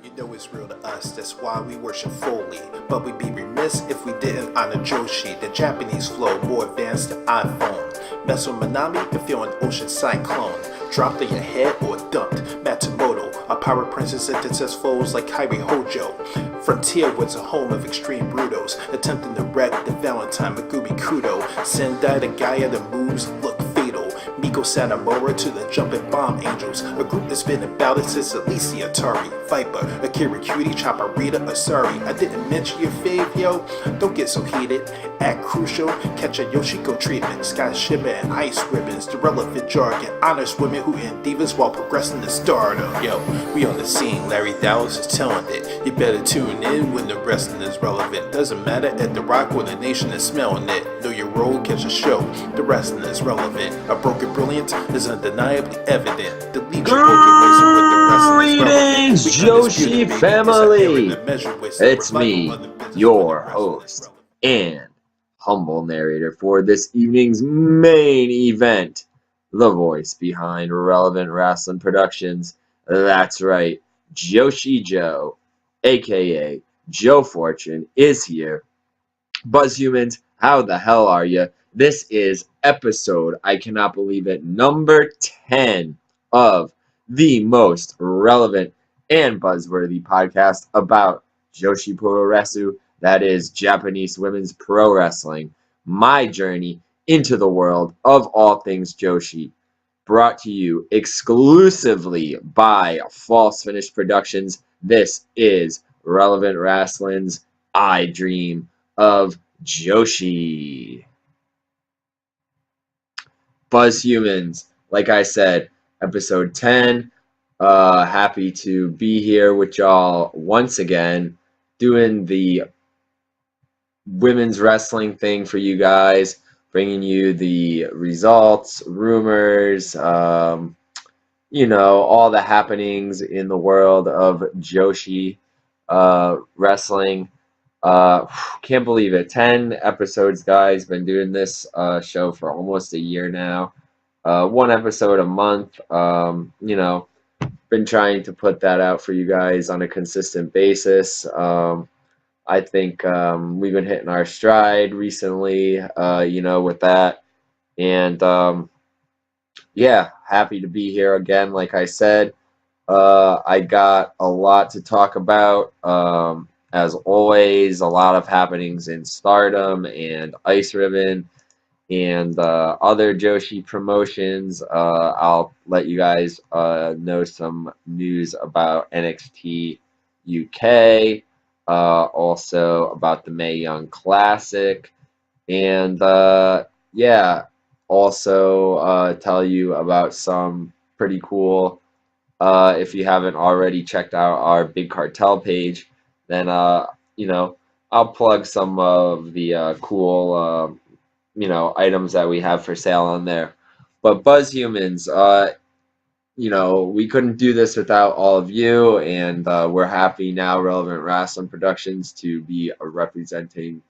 You know it's real to us, that's why we worship Foley. But we'd be remiss if we didn't honor Joshi, the Japanese flow, more advanced than iPhone. Mess with Manami and feel an ocean cyclone. Dropped on your head or dumped. Matsumoto, a power princess that detests foes like Kairi Hojo. Frontier was a home of extreme brutos, attempting to wreck the Valentine Megumi Kudo. Sendai the Gaia, the moves look fatal. Miko Satomura to the jumping bomb angels, a group that's been about it since Alicia Atari, Viper, Akira Cutie, Chaparita, Asari. I didn't mention your fave, yo. Don't get so heated. Act crucial, catch a Yoshiko treatment. Sky shimmer and ice ribbons, the relevant jargon. Honors women who end divas while progressing to stardom. Yo, we on the scene. Larry Dallas is telling it. You better tune in when the wrestling is relevant. Doesn't matter at the Rock or the nation is smelling it. Know your role, catch a show. The wrestling is relevant. A broken brilliance is undeniably evident. The legion Greetings, Joshi family! It's me, your host and humble narrator for this evening's main event, the voice behind Relevant Rasslin Productions. That's right, Joshi Joe, aka Joe Fortune, is here. BuzzHumans, how the hell are you? This is episode, I cannot believe it, number 10 of the most relevant and buzzworthy podcast about Joshi Puroresu, that is Japanese women's pro wrestling. My journey into the world of all things Joshi, brought to you exclusively by False Finish Productions. This is Relevant Wrestling's I Dream of Joshi. BuzzHumans, like I said, episode 10. Happy to be here with y'all once again, doing the women's wrestling thing for you guys, bringing you the results, rumors, all the happenings in the world of Joshi wrestling. Can't believe it. 10 episodes, guys. Been doing this show for almost a year now. One episode a month. Been trying to put that out for you guys on a consistent basis. I think we've been hitting our stride recently, with that. And happy to be here again. Like I said, I got a lot to talk about. As always, a lot of happenings in Stardom and Ice Ribbon and other Joshi promotions. I'll let you guys know some news about NXT UK, also about the Mae Young Classic, and also tell you about some pretty cool, if you haven't already checked out our Big Cartel page, then I'll plug some of the cool items that we have for sale on there. But BuzzHumans, we couldn't do this without all of you, and we're happy now, Relevant Rasslin Productions, to be represented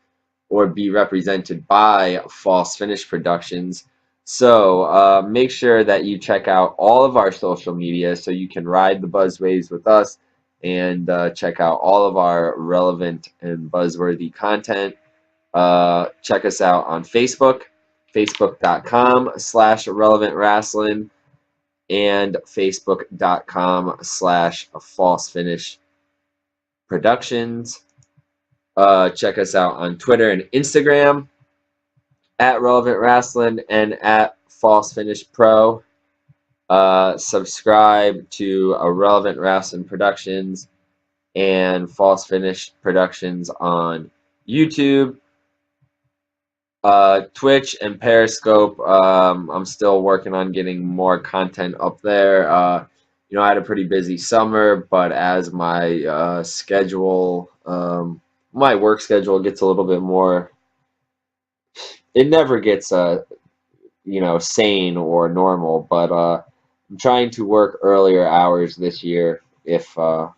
by False Finish Productions. So make sure that you check out all of our social media so you can ride the buzz waves with us and check out all of our relevant and buzzworthy content. Check us out on Facebook, facebook.com/relevantwrestling and facebook.com/falsefinish productions. Check us out on Twitter and Instagram at Relevant Wrestling and at False Finish Pro. Subscribe to Relevant Wrestling Productions and False Finish Productions on YouTube, Twitch, and Periscope. I'm still working on getting more content up there. I had a pretty busy summer, but as my schedule, my work schedule gets a little bit more, it never gets sane or normal, but I'm trying to work earlier hours this year if at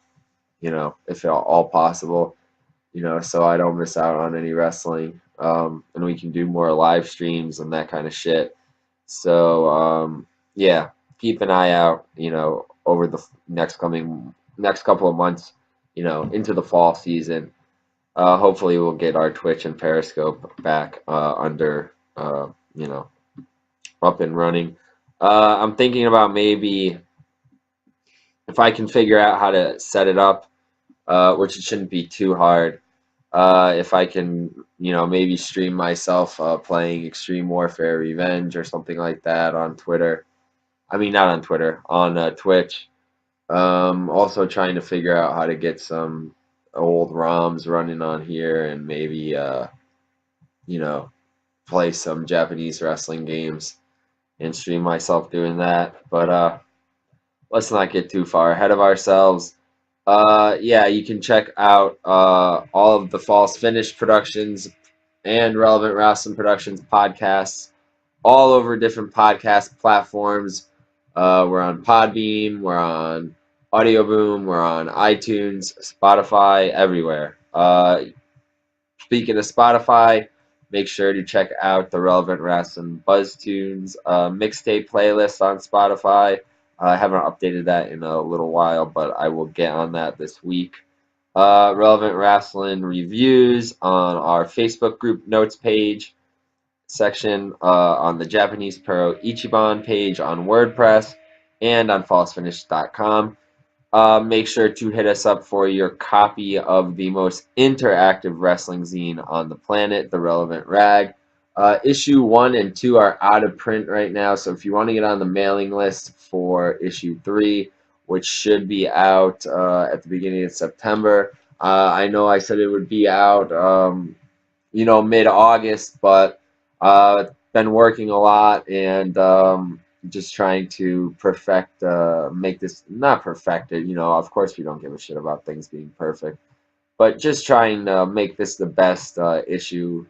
all possible, so I don't miss out on any wrestling, and we can do more live streams and that kind of shit. So keep an eye out, over the next couple of months into the fall season. Hopefully we'll get our Twitch and Periscope back under, up and running. I'm thinking about maybe if I can figure out how to set it up, which it shouldn't be too hard. If I can, maybe stream myself playing Extreme Warfare Revenge or something like that on Twitter. I mean, not on Twitter, on Twitch. Also trying to figure out how to get some old ROMs running on here and maybe, play some Japanese wrestling games and stream myself doing that. But let's not get too far ahead of ourselves. Yeah, you can check out all of the False Finish Productions and Relevant Rasslin Productions podcasts all over different podcast platforms. We're on Podbean, we're on Audio Boom, we're on iTunes, Spotify, everywhere. Speaking of Spotify, make sure to check out the Relevant Rasslin BuzzTunes mixtape playlist on Spotify. I haven't updated that in a little while, but I will get on that this week. Relevant Rasslin reviews on our Facebook group notes page section, on the Japanese Pro Ichiban page on WordPress, and on falsefinish.com. Make sure to hit us up for your copy of the most interactive wrestling zine on the planet, The Relevant Rag. Issue 1 and 2 are out of print right now, so if you want to get on the mailing list for issue 3, which should be out at the beginning of September. I know I said it would be out, mid-August, but been working a lot and just trying to perfect, make this, not perfected, of course we don't give a shit about things being perfect, but just trying to make this the best issue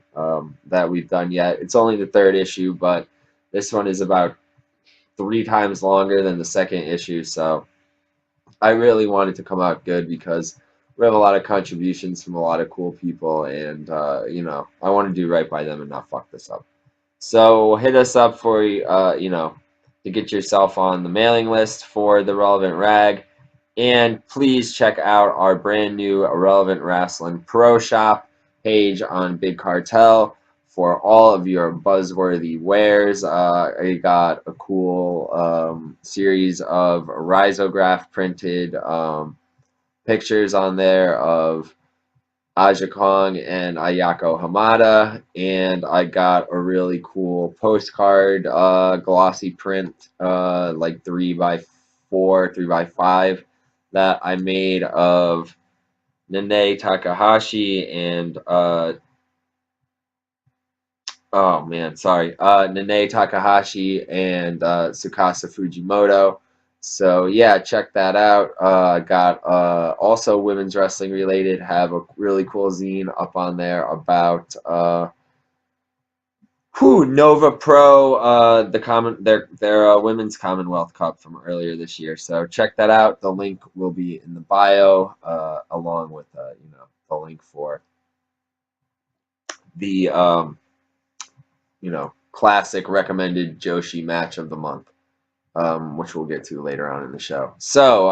that we've done yet. It's only the 3rd issue, but this one is about 3 times longer than the 2nd issue, so I really wanted to come out good because we have a lot of contributions from a lot of cool people, and I want to do right by them and not fuck this up. So hit us up for to get yourself on the mailing list for the Relevant Rag, and please check out our brand new Relevant Rasslin Pro Shop page on Big Cartel for all of your buzzworthy wares. I got a cool series of risograph printed pictures on there of Aja Kong and Ayako Hamada, and I got a really cool postcard glossy print, like 3x4, 3x5, that I made of Nene Takahashi and Nene Takahashi and Tsukasa Fujimoto. So yeah, check that out. Got also women's wrestling related. Have a really cool zine up on there about Nova Pro, their Women's Commonwealth Cup from earlier this year. So check that out. The link will be in the bio, along with the link for the classic recommended Joshi match of the month, which we'll get to later on in the show. So,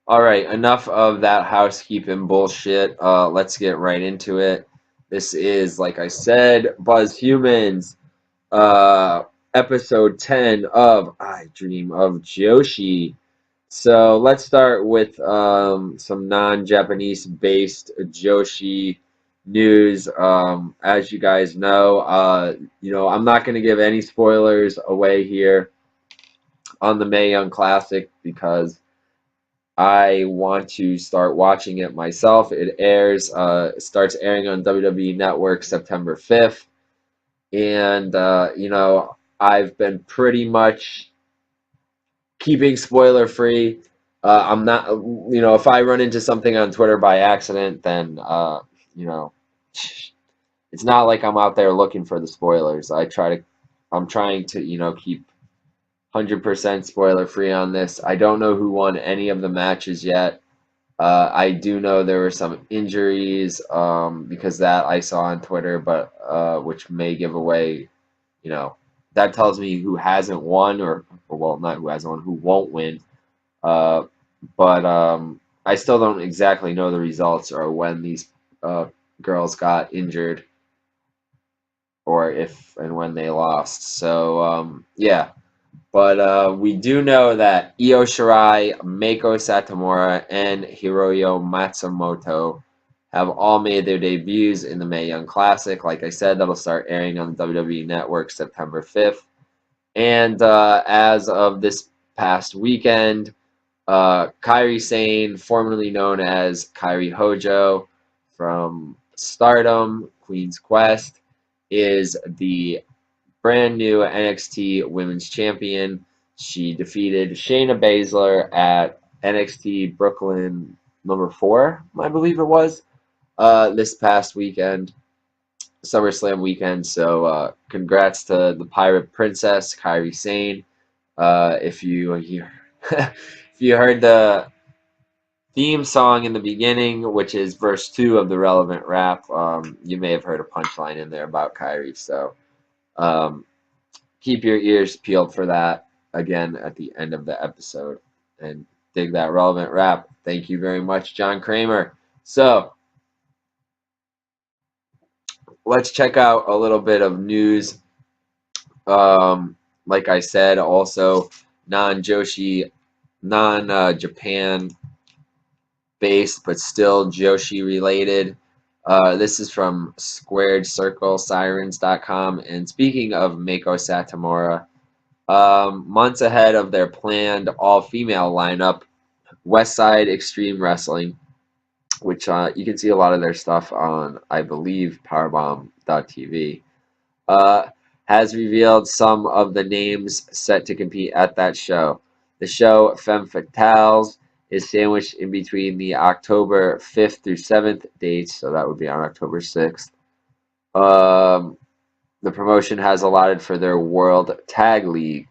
all right, enough of that housekeeping bullshit. Let's get right into it. This is, like I said, Buzz Humans, episode 10 of I Dream of Joshi. So let's start with some non-Japanese based Joshi news. As you guys know, I'm not going to give any spoilers away here on the Mae Young Classic because I want to start watching it myself. It starts airing on WWE Network September 5th. And, I've been pretty much keeping spoiler free. I'm not, if I run into something on Twitter by accident, then, it's not like I'm out there looking for the spoilers. I'm trying to, keep 100% spoiler free on this. I don't know who won any of the matches yet. I do know there were some injuries, because that I saw on Twitter, but which may give away, that tells me who hasn't won, or well, not who hasn't won, who won't win. But I still don't exactly know the results or when these girls got injured or if and when they lost. So yeah, but we do know that Io Shirai, Meiko Satomura, and Hiroyo Matsumoto have all made their debuts in the Mae Young Classic. Like I said, that'll start airing on the WWE Network September 5th. And as of this past weekend, Kairi Sane, formerly known as Kairi Hojo from Stardom, Queen's Quest, is the brand new NXT Women's Champion. She defeated Shayna Baszler at NXT Brooklyn number 4, I believe it was, this past weekend, SummerSlam weekend. So congrats to the Pirate Princess, Kairi Sane. If you if you heard the theme song in the beginning, which is verse 2 of the relevant rap, you may have heard a punchline in there about Kairi. So um, keep your ears peeled for that again at the end of the episode and dig that relevant rap. Thank you very much, John Kramer. So let's check out a little bit of news. Like I said, also non-Joshi, non-Japan based, but still Joshi related. This is from squaredcirclesirens.com. And speaking of Meiko Satomura, months ahead of their planned all-female lineup, Westside Extreme Wrestling, which you can see a lot of their stuff on, I believe, Powerbomb.tv, has revealed some of the names set to compete at that show. The show, Femme Fatales, is sandwiched in between the October 5th through 7th dates, so that would be on October 6th. The promotion has allotted for their World Tag League,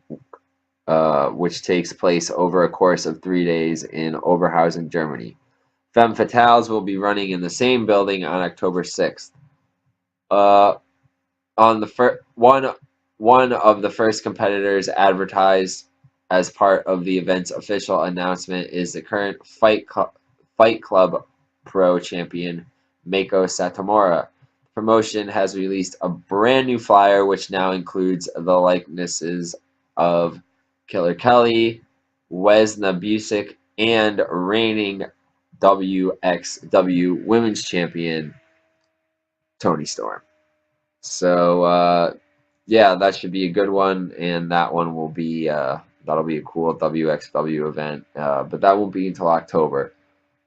which takes place over a course of 3 days in Oberhausen, Germany. Femme Fatales will be running in the same building on October 6th. On the one of the first competitors advertised as part of the event's official announcement is the current Fight Club Pro champion Meiko Satomura. The promotion has released a brand new flyer which now includes the likenesses of Killer Kelly, Wesna Busick, and reigning WXW Women's Champion Toni Storm. So yeah, that should be a good one, and that one will be that'll be a cool WXW event, but that won't be until October,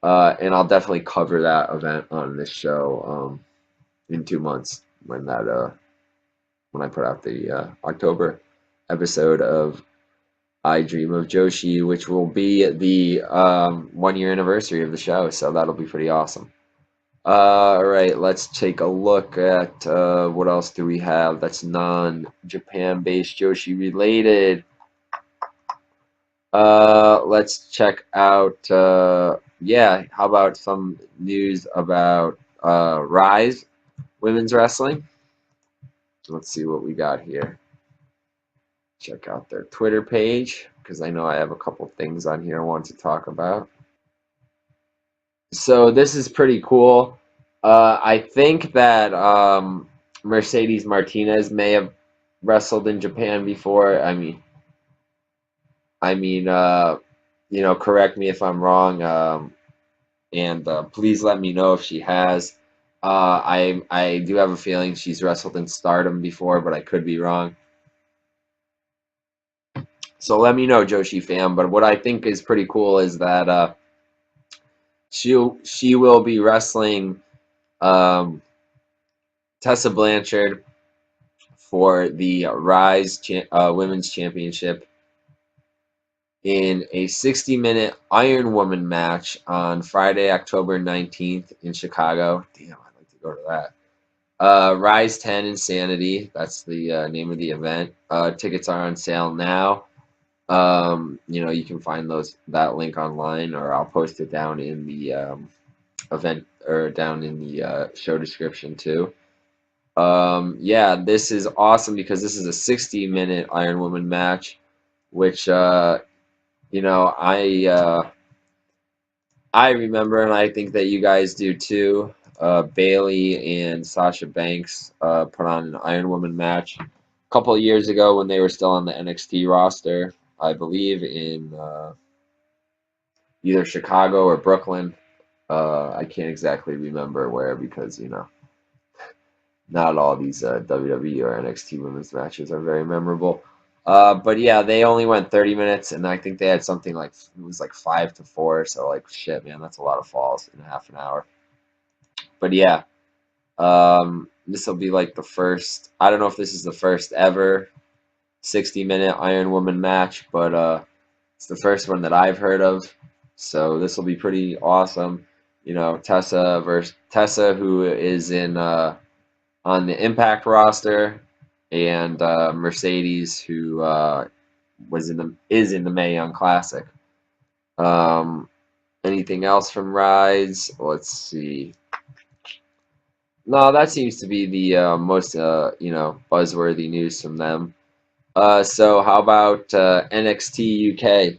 and I'll definitely cover that event on this show in 2 months when I put out the October episode of I Dream of Joshi, which will be the 1 year anniversary of the show, so that'll be pretty awesome. All right, let's take a look at what else do we have that's non-Japan based Joshi related. Let's check out yeah, how about some news about Rise Women's Wrestling? Let's see what we got here. Check out their Twitter page because I know I have a couple things on here I want to talk about. So this is pretty cool. I think that Mercedes Martinez may have wrestled in Japan before. You know, correct me if I'm wrong, and please let me know if she has. I do have a feeling she's wrestled in Stardom before, but I could be wrong. So let me know, Joshi fam. But what I think is pretty cool is that she will be wrestling Tessa Blanchard for the Rise Women's Championship in a 60-minute Iron Woman match on Friday, October 19th in Chicago. Damn, I'd like to go to that. Rise 10 Insanity, that's the name of the event. Tickets are on sale now. You know, you can find that link online, or I'll post it down in the event or down in the show description too. Yeah, this is awesome because this is a 60-minute Iron Woman match, which you know, I remember, and I think that you guys do too. Bailey and Sasha Banks put on an Iron Woman match a couple of years ago when they were still on the NXT roster, I believe in either Chicago or Brooklyn. I can't exactly remember where because not all these WWE or NXT women's matches are very memorable. But yeah, they only went 30 minutes, and I think they had something like it was like 5 to 4. So like shit, man, that's a lot of falls in half an hour. But yeah, this will be like the first. I don't know if this is the first ever 60-minute Iron Woman match, but it's the first one that I've heard of. So this will be pretty awesome. Tessa versus Tessa, who is in on the Impact roster, and Mercedes, who is in the Mae Young Classic. Anything else from Rise? Let's see. No, that seems to be the most buzzworthy news from them. So how about NXT UK?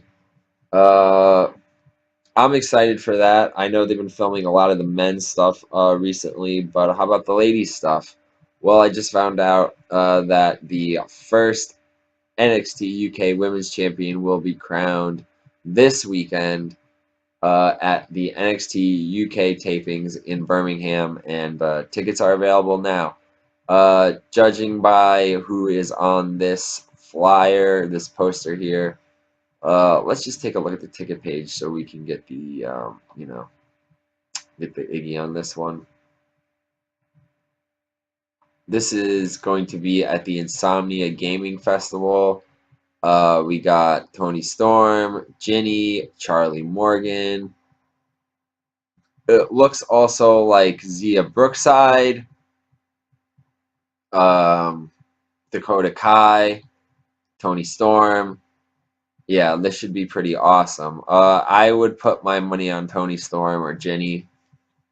I'm excited for that. I know they've been filming a lot of the men's stuff recently, but how about the ladies' stuff? Well, I just found out that the first NXT UK Women's Champion will be crowned this weekend at the NXT UK tapings in Birmingham, and tickets are available now. Judging by who is on this flyer, this poster here, let's just take a look at the ticket page so we can get the get the Iggy on this one. This is going to be at the Insomnia Gaming Festival. We got Tony Storm, Ginny, Charlie Morgan. It looks also like Zia Brookside, Dakota Kai, Tony Storm. Yeah, this should be pretty awesome. I would put my money on Tony Storm or Ginny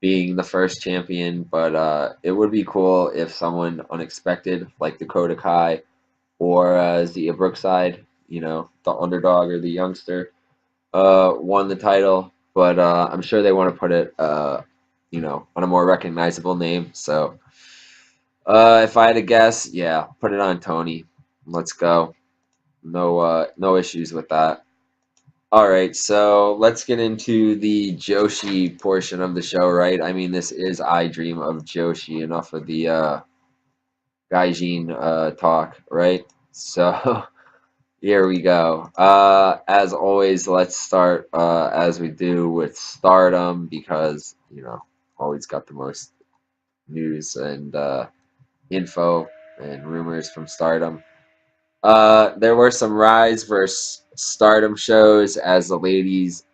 being the first champion, but it would be cool if someone unexpected like Dakota Kai or Zia Brookside, the underdog or the youngster, won the title. But I'm sure they want to put it, on a more recognizable name. So if I had to guess, yeah, put it on Tony. Let's go. No issues with that. All right, so let's get into the Joshi portion of the show, right? I mean, this is I Dream of Joshi. Enough of the Gaijin talk, right? So here we go. As always, let's start as we do with Stardom because always got the most news and info and rumors from Stardom. There were some Rise versus Stardom shows as the ladies,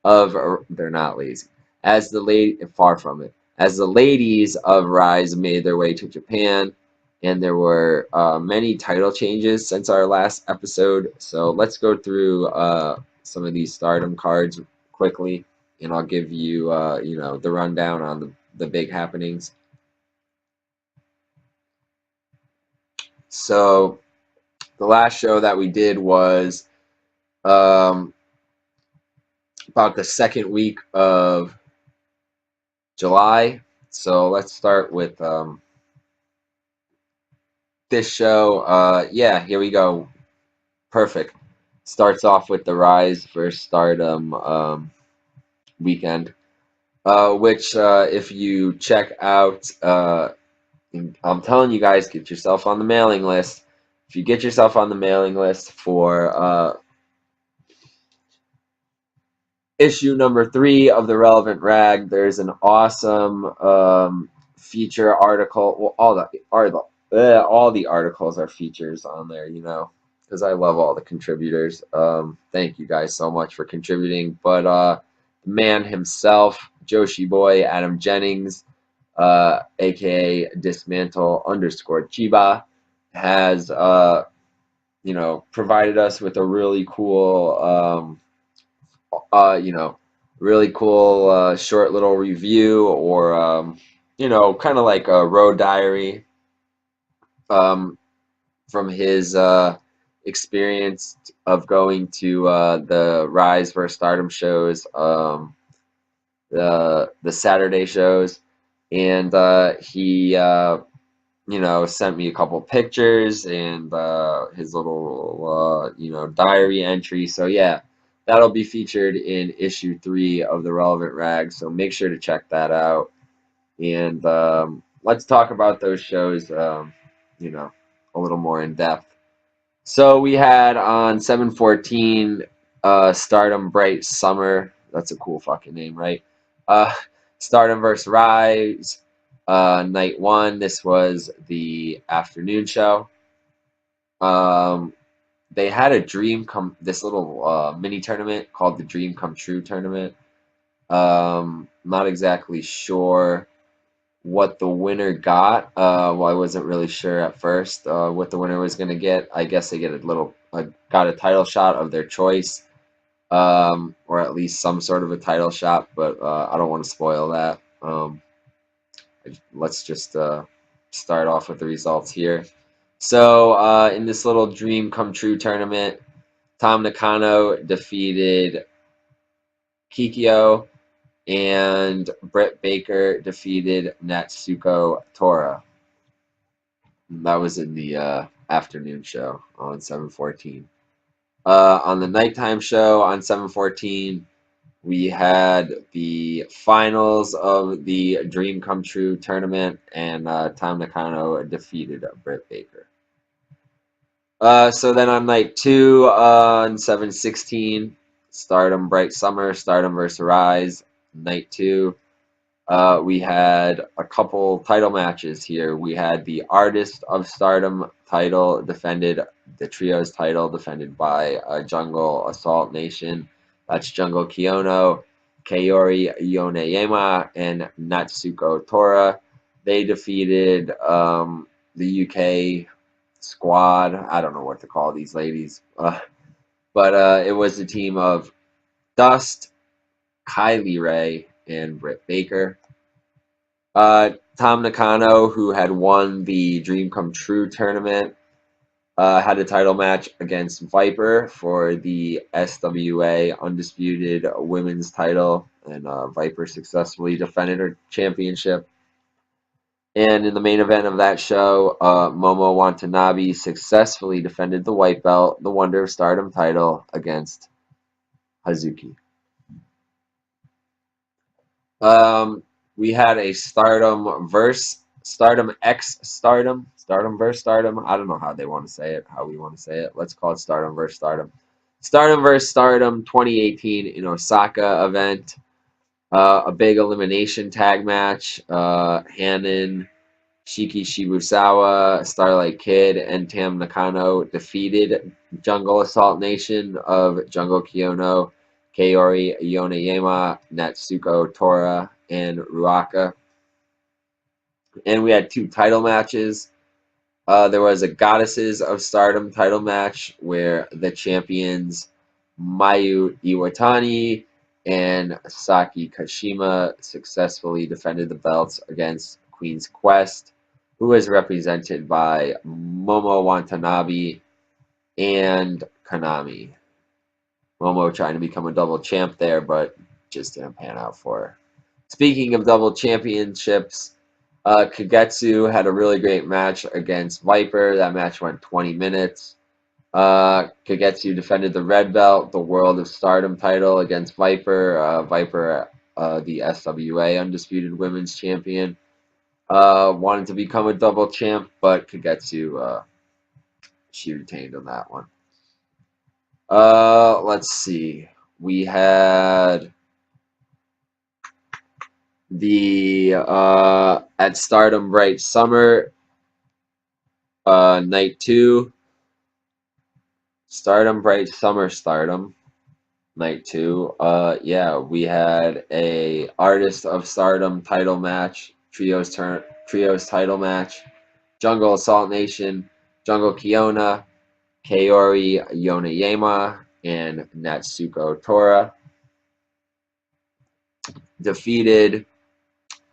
of they're not lazy, as the lady far from it, as the ladies of Rise made their way to Japan, and there were many title changes since our last episode. So let's go through some of these Stardom cards quickly, and I'll give you the rundown on the big happenings. So the last show that we did was about the second week of July. So let's start with this show. Yeah, here we go. Perfect. Starts off with the Rise versus Stardom weekend, which if you check out, I'm telling you guys, get yourself on the mailing list. If you get yourself on the mailing list for issue number 3 of the Relevant Rag, there's an awesome feature article. Well, all the articles are features on there, because I love all the contributors. Thank you guys so much for contributing. But the man himself, Joshi Boy, Adam Jennings, aka Dismantle_Chiba, has provided us with a really cool short little review or kind of like a road diary from his experience of going to the Rise vs Stardom shows, the Saturday shows, and he sent me a couple pictures and his little diary entry. So yeah, that'll be featured in issue 3 of the Relevant Rag. So make sure to check that out. And let's talk about those shows, a little more in depth. So we had on 7/14, Stardom Bright Summer. That's a cool fucking name, right? Uh, Stardom vs. Rise, night 1. This was the afternoon show. They had this little mini tournament called the Dream Come True tournament. Not exactly sure what the winner got. Well, I wasn't really sure at first what the winner was going to get. I guess they got a title shot of their choice, or at least some sort of a title shot, but I don't want to spoil that. Let's just start off with the results here. So in this little Dream Come True tournament, Tom Nakano defeated Kikyo, and Britt Baker defeated Natsuko Tora. That was in the afternoon show on 7/14. On the nighttime show on 7/14, we had the finals of the Dream Come True tournament, and Tom Nakano defeated Britt Baker. So then on night 2, on 7/16, Stardom Bright Summer, Stardom vs. Rise, night 2. We had a couple title matches here. We had the Artist of Stardom title defended, the Trios title defended by Jungle Assault Nation. That's Jungle Kiyono, Kaori Yoneyama, and Natsuko Tora. They defeated the UK squad. I don't know what to call these ladies. But it was the team of Dust, Kylie Ray, and Britt Baker. Tom Nakano, who had won the Dream Come True tournament, had a title match against Viper for the SWA Undisputed Women's title, and Viper successfully defended her championship. And in the main event of that show, Momo Watanabe successfully defended the white belt, the Wonder of Stardom title, against Hazuki. We had a Stardom versus Stardom X Stardom, Stardom versus Stardom. I don't know how they want to say it, how we want to say it. Let's call it Stardom versus Stardom. Stardom versus Stardom 2018 in Osaka event. A big elimination tag match. Hanan, Shiki Shibusawa, Starlight Kid, and Tam Nakano defeated Jungle Assault Nation of Jungle Kiyono, Kaori Yoneyama, Natsuko Tora, and Ruaka. And we had 2 title matches. There was a Goddesses of Stardom title match where the champions Mayu Iwatani and Saki Kashima successfully defended the belts against Queen's Quest, who was represented by Momo Watanabe and Konami. Momo trying to become a double champ there, but just didn't pan out for her. Speaking of double championships, Kagetsu had a really great match against Viper. That match went 20 minutes. Kagetsu defended the red belt, the World of Stardom title, against Viper. Viper, the SWA Undisputed Women's Champion, wanted to become a double champ, but Kagetsu, she retained on that one. Let's see. We had the at Stardom Bright Summer, night 2. Stardom Bright Summer Stardom, night 2. Yeah, we had a Artist of Stardom title match, trios title match. Jungle Assault Nation, Jungle Kiona, Kaori Yoneyama, and Natsuko Tora defeated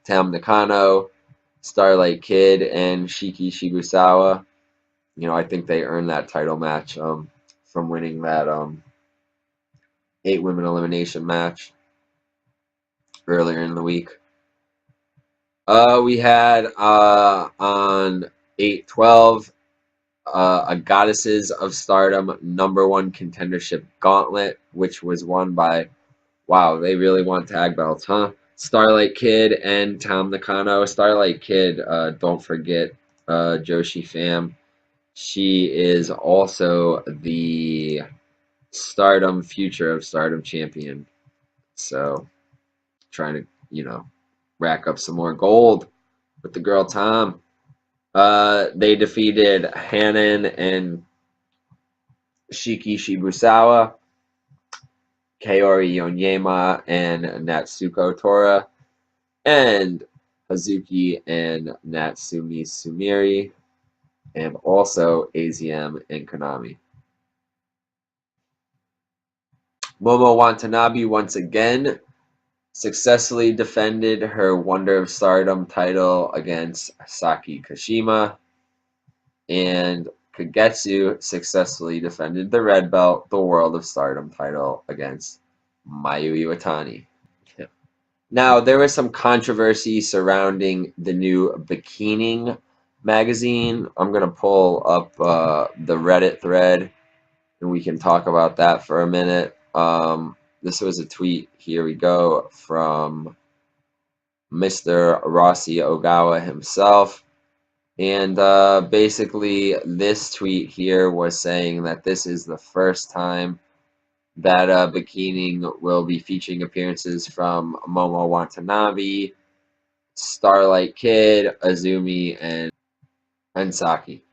Tam Nakano, Starlight Kid, and Shiki Shibusawa. I think they earned that title match from winning that 8-women elimination match earlier in the week. We had on 8/12 a Goddesses of Stardom #1 contendership gauntlet, which was won by, wow, they really want tag belts, huh? Starlight Kid and Tam Nakano. Starlight Kid, don't forget, Joshi fam. She is also the Future of Stardom champion. So, trying to, rack up some more gold with the girl Tom. They defeated Hanan and Shiki Shibusawa, Kaori Yonyema and Natsuko Tora, and Hazuki and Natsumi Sumiri, and also AZM and Konami. Momo Watanabe once again successfully defended her Wonder of Stardom title against Saki Kashima, and Kagetsu successfully defended the red belt, the World of Stardom title against Mayu Iwatani. Now, there was some controversy surrounding the new Bikini magazine. I'm going to pull up the Reddit thread, and we can talk about that for a minute. This was a tweet, here we go, from Mr. Rossi Ogawa himself. And basically, this tweet here was saying that this is the first time that Bikini will be featuring appearances from Momo Watanabe, Starlight Kid, Azumi, and Saki.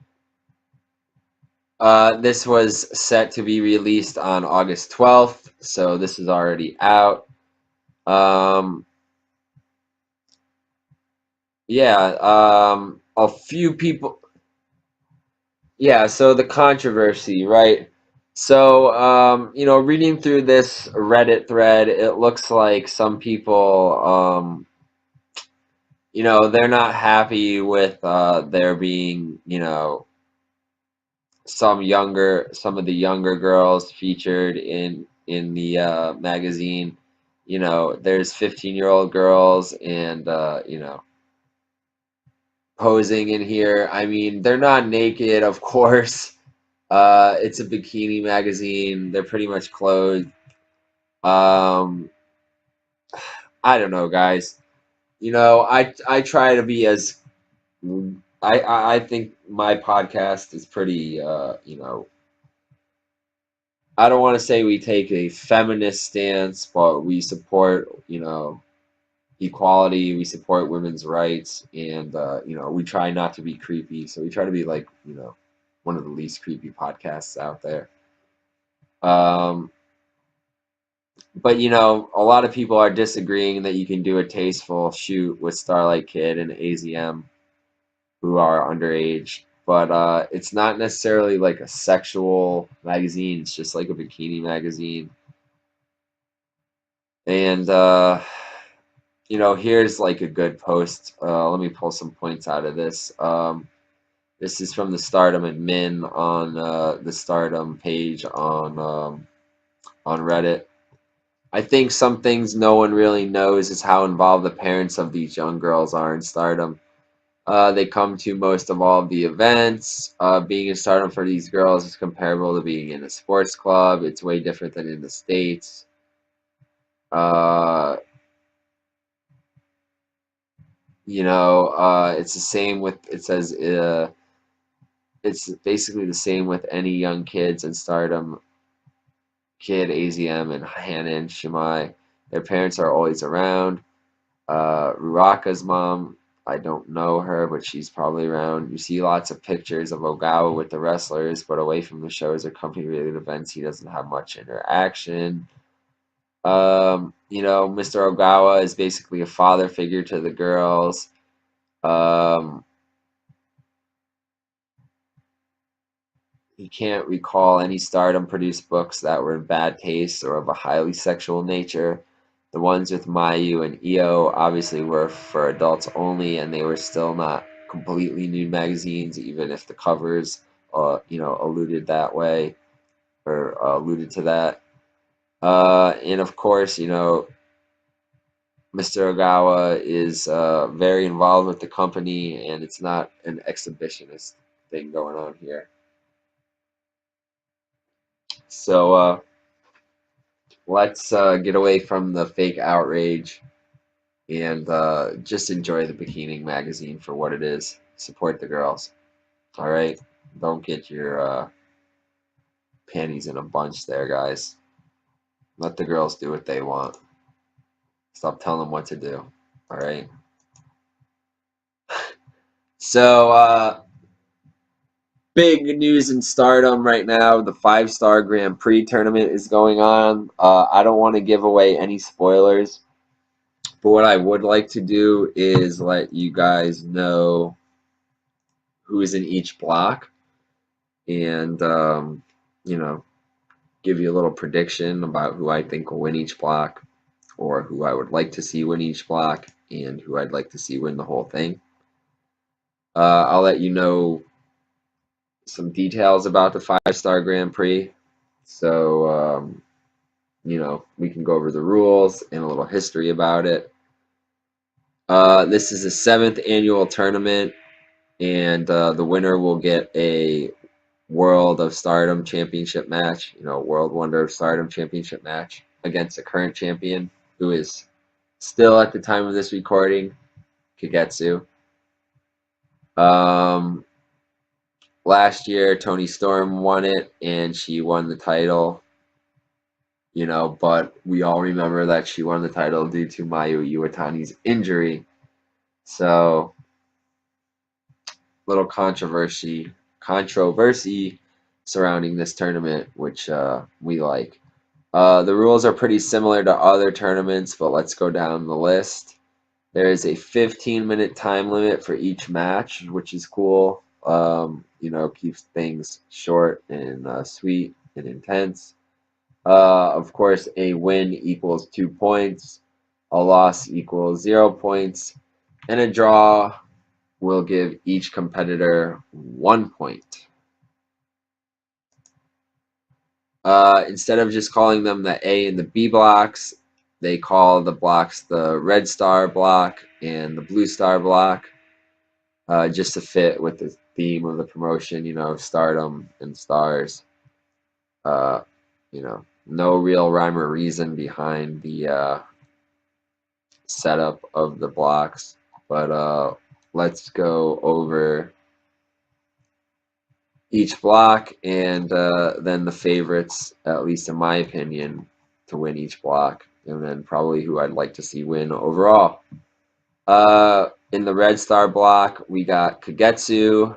This was set to be released on August 12th, so this is already out. A few people. Yeah, so the controversy, right? So, reading through this Reddit thread, it looks like some people, they're not happy with there being, some of the younger girls featured in the magazine. There's 15-year-old girls and posing in here. I mean, they're not naked, of course. It's a bikini magazine. They're pretty much clothed. I don't know, guys. I try to be as I think my podcast is pretty I don't want to say we take a feminist stance, but we support, equality, we support women's rights, and we try not to be creepy. So we try to be like, one of the least creepy podcasts out there. But a lot of people are disagreeing that you can do a tasteful shoot with Starlight Kid and AZM, who are underage. But it's not necessarily like a sexual magazine. It's just like a bikini magazine. And here's like a good post. Let me pull some points out of this. This is from the Stardom admin on the Stardom page on Reddit. I think some things no one really knows is how involved the parents of these young girls are in Stardom. They come to most of all of the events. Being in Stardom for these girls is comparable to being in a sports club. It's way different than in the States. It's the same with, it says, it's basically the same with any young kids in Stardom. Kid, AZM, and Hanan Shimai. Their parents are always around. Ruaka's mom, I don't know her, but she's probably around. You see lots of pictures of Ogawa with the wrestlers, but away from the shows or company-related events, he doesn't have much interaction. Mr. Ogawa is basically a father figure to the girls. He can't recall any Stardom-produced books that were in bad taste or of a highly sexual nature. The ones with Mayu and Io obviously were for adults only, and they were still not completely nude magazines, even if the covers alluded that way, or alluded to that. And of course, Mr. Ogawa is very involved with the company, and it's not an exhibitionist thing going on here. So let's get away from the fake outrage and just enjoy the Bikini magazine for what it is. Support the girls. All right? Don't get your panties in a bunch there, guys. Let the girls do what they want. Stop telling them what to do. All right? So, big news in Stardom right now. The 5-star Grand Prix tournament is going on. I don't want to give away any spoilers, but what I would like to do is let you guys know who is in each block, and give you a little prediction about who I think will win each block, or who I would like to see win each block, and who I'd like to see win the whole thing. I'll let you know some details about the 5-star Grand Prix. So, we can go over the rules and a little history about it. This is the 7th annual tournament, and the winner will get a World of Stardom Championship match, World Wonder of Stardom Championship match against the current champion, who is still at the time of this recording, Kagetsu. Last year, Toni Storm won it, and she won the title, but we all remember that she won the title due to Mayu Iwatani's injury. So, little controversy surrounding this tournament, which we like. The rules are pretty similar to other tournaments, but let's go down the list. There is a 15-minute time limit for each match, which is cool. Keeps things short and sweet and intense. Of course, a win equals 2 points, a loss equals 0 points, and a draw will give each competitor 1 point. Instead of just calling them the A and the B blocks, they call the blocks the red star block and the blue star block, just to fit with the theme of the promotion, stardom and stars. No real rhyme or reason behind the setup of the blocks, but let's go over each block, and then the favorites, at least in my opinion, to win each block, and then probably who I'd like to see win overall. In the red star block, we got Kagetsu,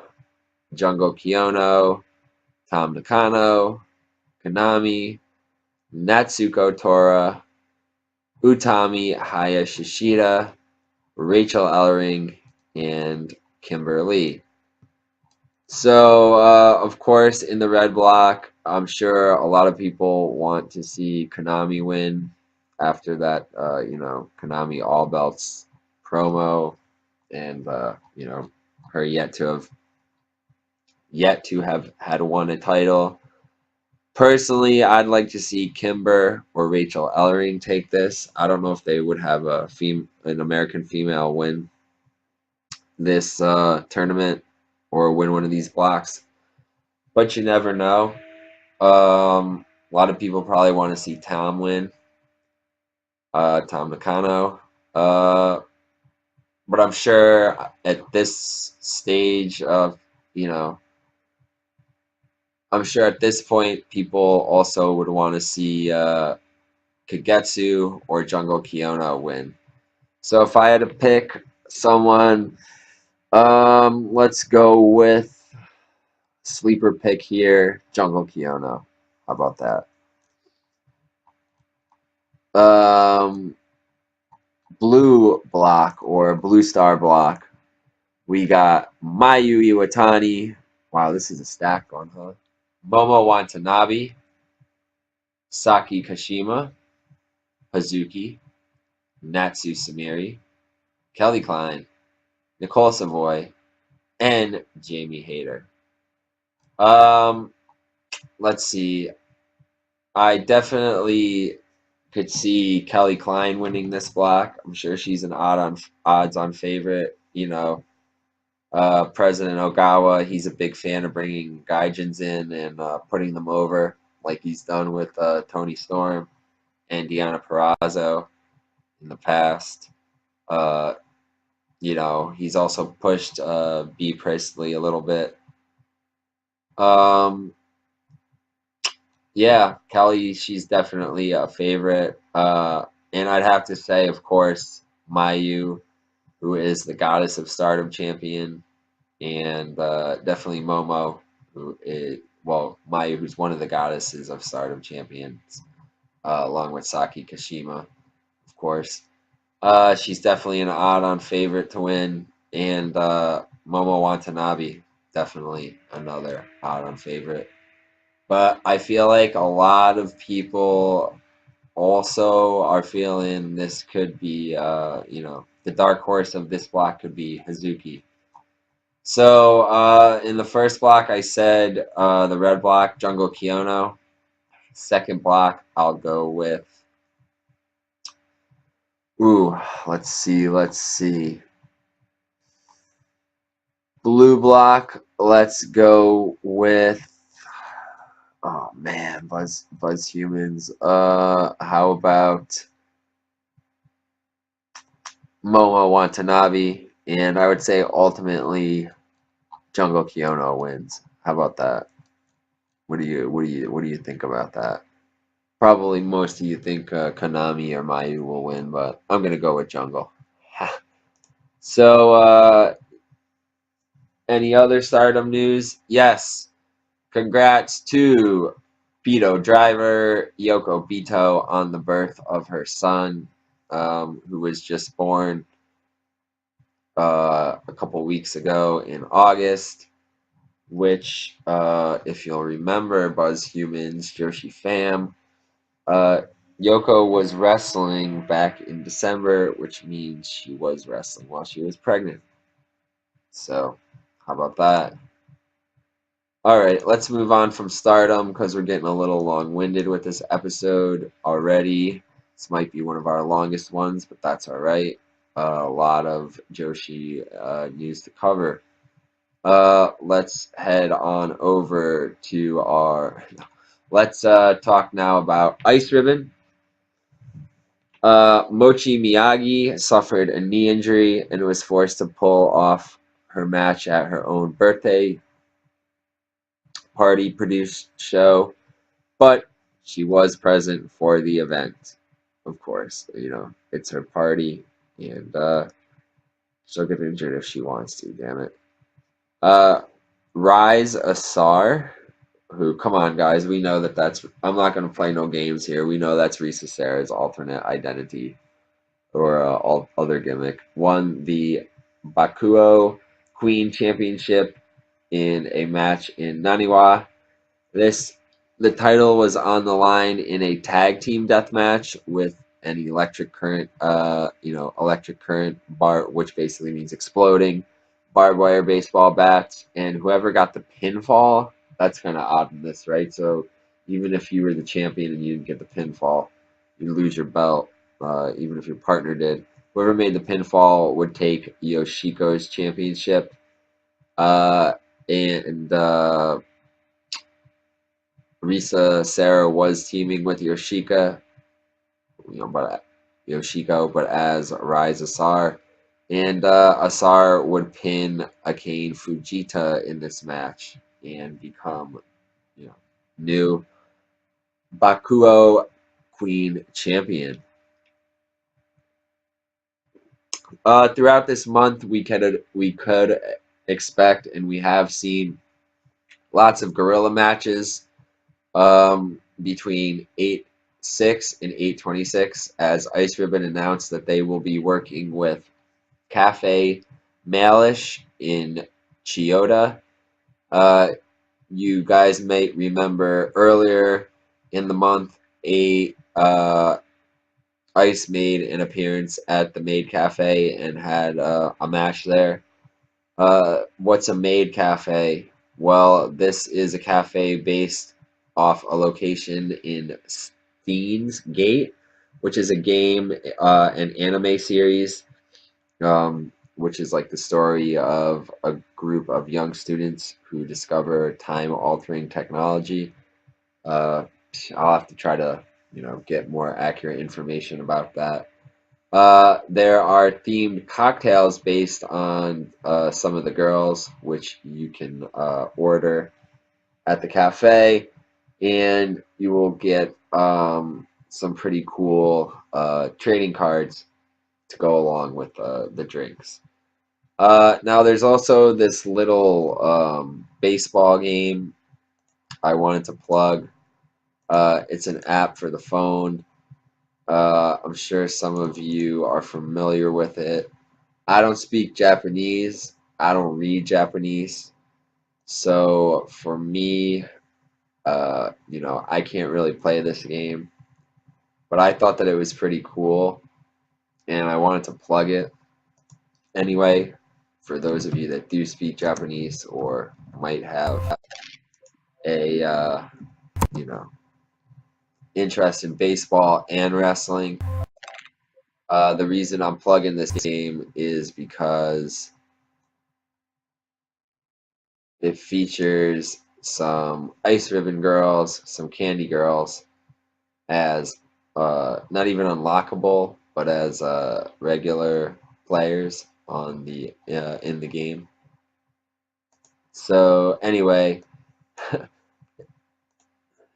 Jungle Kiyono, Tam Nakano, Konami, Natsuko Tora, Utami Hayashishida, Rachel Ellering, and Kimberly. So, of course, in the red block, I'm sure a lot of people want to see Konami win after that, Konami All Belts promo, and her yet to have had won a title. Personally, I'd like to see Kimber or Rachel Ellering take this. I don't know if they would have an American female win this tournament or win one of these blocks, but you never know. A lot of people probably want to see Tom win, Tom Nakano. But I'm sure at this stage of, I'm sure at this point people also would want to see Kagetsu or Jungle Kiyono win. So if I had to pick someone, let's go with sleeper pick here, Jungle Kiyono. How about that? Blue block or blue star block, we got Mayu Iwatani. Wow, this is a stacked one, huh? Momo Watanabe, Saki Kashima, Hazuki, Natsu Sumiri, Kelly Klein, Nicole Savoy, and Jamie Hayter. Um, let's see. I definitely could see Kelly Klein winning this block. I'm sure she's an odds on favorite. President Ogawa, he's a big fan of bringing gaijins in and putting them over, like he's done with Tony Storm and Deanna Purrazzo in the past. Uh, he's also pushed B. Priestley a little bit. Um, yeah, Kelly, she's definitely a favorite. And I'd have to say, of course, Mayu, who is the Goddess of Stardom champion, and definitely Momo, Mayu, who's one of the Goddesses of Stardom champions, along with Saki Kashima, of course. She's definitely an odd-on favorite to win, and Momo Watanabe, definitely another odd-on favorite. But I feel like a lot of people also are feeling this could be, the dark horse of this block could be Hazuki. So in the first block, I said the red block, Jungle Kyono. Second block, I'll go with. Ooh, let's see. Blue block, let's go with. Oh man, Buzz Humans. How about Momo Watanabe? And I would say ultimately Jungle Kyono wins. How about that? What do you think about that? Probably most of you think Konami or Mayu will win, but I'm gonna go with Jungle. So, any other Stardom news? Yes. Congrats to Bito Driver, Yoko Bito, on the birth of her son, who was just born a couple weeks ago in August. Which, if you'll remember, Buzz Humans, Joshi Fam, Yoko was wrestling back in December, which means she was wrestling while she was pregnant. So, how about that? All right, let's move on from Stardom because we're getting a little long-winded with this episode already. This might be one of our longest ones, but that's all right. A lot of Joshi news to cover. Let's head on over to our. Let's talk now about Ice Ribbon. Mochi Miyagi suffered a knee injury and was forced to pull off her match at her own birthday party produced show, but she was present for the event. Of course, it's her party, and she'll get injured if she wants to. Damn it. Uh, Rise Asar, who, come on, guys, we know that's. I'm not going to play no games here. We know that's Risa Sarah's alternate identity or all other gimmick. Won the Bakuo Queen Championship in a match in Naniwa. The title was on the line in a tag team death match with an electric current, electric current bar, which basically means exploding barbed wire baseball bats, and whoever got the pinfall, that's kind of odd in this, right? So even if you were the champion and you didn't get the pinfall, you lose your belt, even if your partner did. Whoever made the pinfall would take Yoshiko's championship, and Risa Sarah was teaming with Yoshiko, but as Rise Asar. And Asar would pin Akane Fujita in this match and become, new Bakuo Queen Champion. Throughout this month, we could expect, and we have seen lots of guerrilla matches between 8/6 and 8/26, as Ice Ribbon announced that they will be working with Cafe Malish in Chiyoda. You guys may remember earlier in the month, Ice made an appearance at the Maid Cafe and had a match there. What's a Maid Cafe? Well, this is a cafe based off a location in Steins Gate, which is a game, an anime series, which is like the story of a group of young students who discover time-altering technology. Uh, I'll have to try to, get more accurate information about that. There are themed cocktails based on some of the girls, which you can order at the cafe, and you will get some pretty cool trading cards to go along with the drinks. Now, there's also this little baseball game I wanted to plug. It's an app for the phone. I'm sure some of you are familiar with it. I don't speak Japanese. I don't read Japanese. So for me, I can't really play this game. But I thought that it was pretty cool, and I wanted to plug it anyway. For those of you that do speak Japanese or might have a you know interest in baseball and wrestling, the reason I'm plugging this game is because it features some ice ribbon girls, some candy girls as not even unlockable, but as regular players on the in the game. So anyway,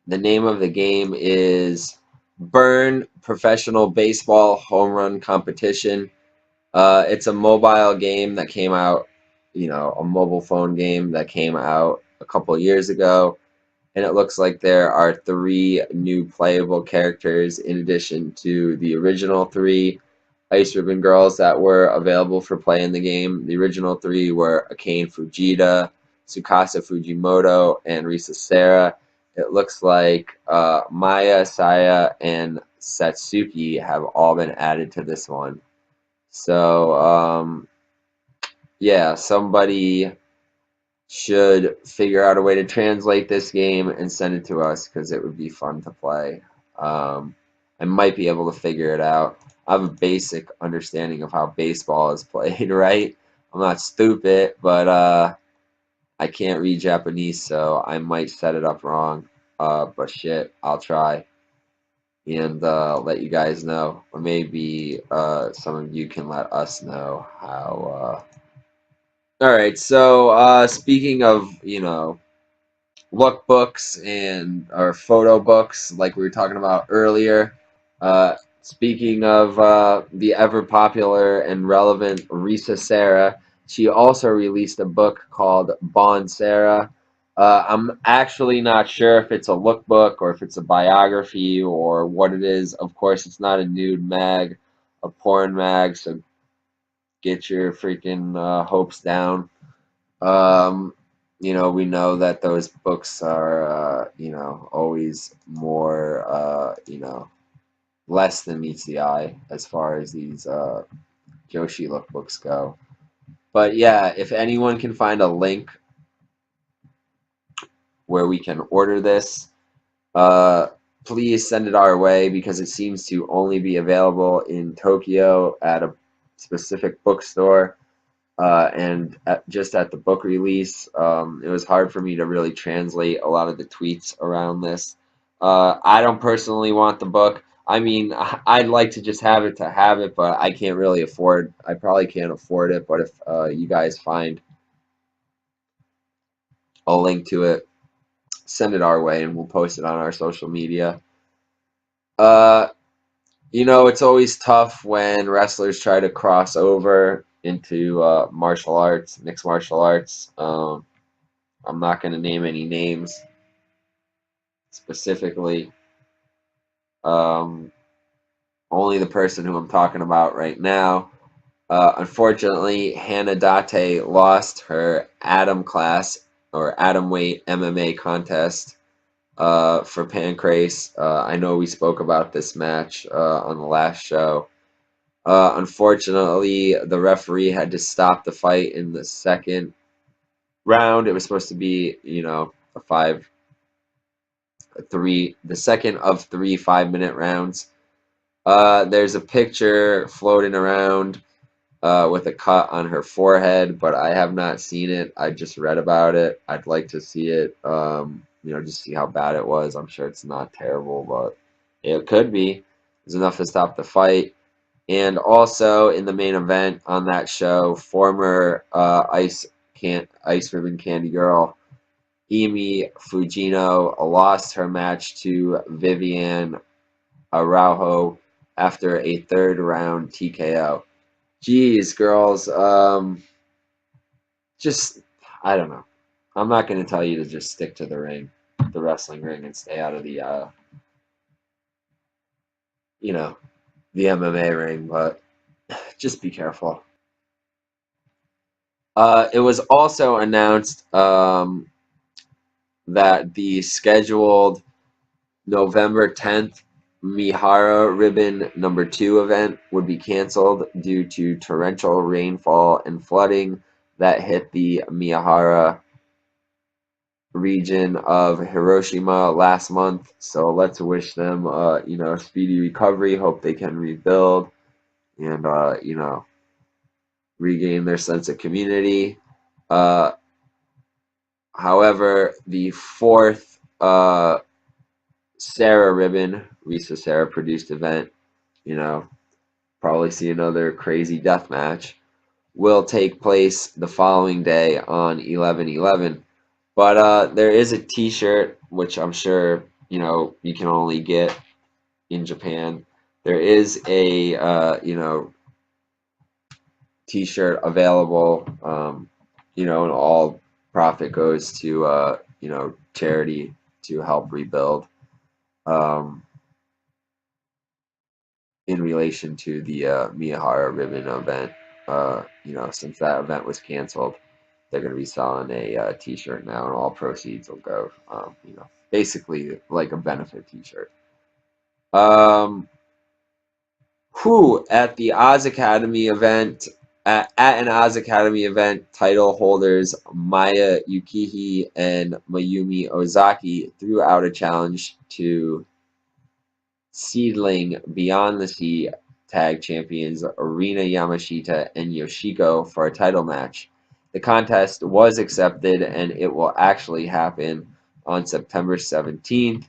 the name of the game is Burn Professional Baseball Home Run Competition. It's a mobile game that came out, a mobile phone game that came out a couple years ago. And it looks like there are 3 new playable characters in addition to the original 3 Ice Ribbon Girls that were available for play in the game. The original 3 were Akane Fujita, Tsukasa Fujimoto, and Risa Sera. It looks like Maya, Saya, and Satsuki have all been added to this one. So, yeah, somebody should figure out a way to translate this game and send it to us because it would be fun to play. I might be able to figure it out. I have a basic understanding of how baseball is played, right? I'm not stupid, but I can't read Japanese, so I might set it up wrong. But shit, I'll try and let you guys know. Or maybe some of you can let us know how. All right, so speaking of, lookbooks and or photo books like we were talking about earlier. Speaking of the ever popular and relevant Risa Sera, she also released a book called Bon Sarah. I'm actually not sure if it's a lookbook or if it's a biography or what it is. Of course, it's not a nude mag, a porn mag, so get your freaking hopes down. Um, we know that those books are, always more, less than meets the eye as far as these Joshi lookbooks go. But yeah, if anyone can find a link where we can order this, uh, please send it our way because it seems to only be available in Tokyo at a specific bookstore. And just at the book release, it was hard for me to really translate a lot of the tweets around this. I don't personally want the book. I mean, I'd like to just have it to have it, but I can't really afford. I probably can't afford it. But if you guys find a link to it, send it our way, and we'll post it on our social media. Uh, it's always tough when wrestlers try to cross over into martial arts, mixed martial arts. I'm not going to name any names specifically. Um, Only the person who I'm talking about right now. Unfortunately, Hannah Date lost her Atom class or Atom weight MMA contest for Pancrase. I know we spoke about this match on the last show. Unfortunately, the referee had to stop the fight in the second round. It was supposed to be, the second of 3 5-minute rounds. There's a picture floating around with a cut on her forehead, but I have not seen it. I just read about it. I'd like to see it, just see how bad it was. I'm sure it's not terrible, but it could be. There's enough to stop the fight. And also in the main event on that show, former Ice Ribbon Candy Girl Emi Fujino lost her match to Vivian Araujo after a third round TKO. Jeez, girls, just I don't know. I'm not going to tell you to just stick to the wrestling ring, and stay out of the the MMA ring, but just be careful. It was also announced that the scheduled November 10th Mihara Ribbon number 2 event would be canceled due to torrential rainfall and flooding that hit the Mihara region of Hiroshima last month. So let's wish them speedy recovery. Hope they can rebuild and regain their sense of community. However, the 4th Sarah Ribbon, Risa Sarah produced event, probably see another crazy death match, will take place the following day on 11/11. But there is a t-shirt, which I'm sure, you can only get in Japan. There is a, t-shirt available, and all profit goes to, charity to help rebuild. In relation to the Miyahara Ribbon event, since that event was canceled, they're going to be selling a t-shirt now, and all proceeds will go, basically like a benefit t-shirt. At the Oz Academy event, at an Oz Academy event, title holders Maya Yukihi and Mayumi Ozaki threw out a challenge to seedling Beyond the Sea tag champions Arina Yamashita and Yoshiko for a title match. The contest was accepted, and it will actually happen on September 17th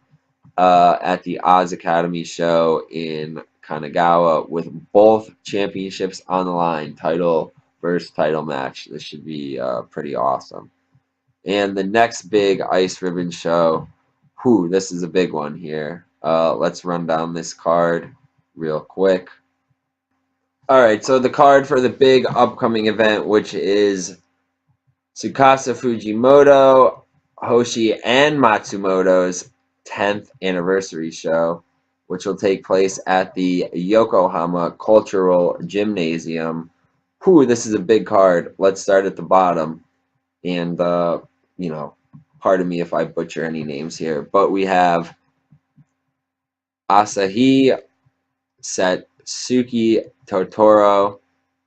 at the Oz Academy show in Kanagawa, with both championships on the line, title versus title match. This should be pretty awesome. And the next big Ice Ribbon show, this is a big one here. Let's run down this card real quick. All right, so the card for the big upcoming event, which is Tsukasa Fujimoto, Hoshi, and Matsumoto's 10th anniversary show, which will take place at the Yokohama Cultural Gymnasium. This is a big card. Let's start at the bottom. And, pardon me if I butcher any names here, but we have Asahi Satsuki Totoro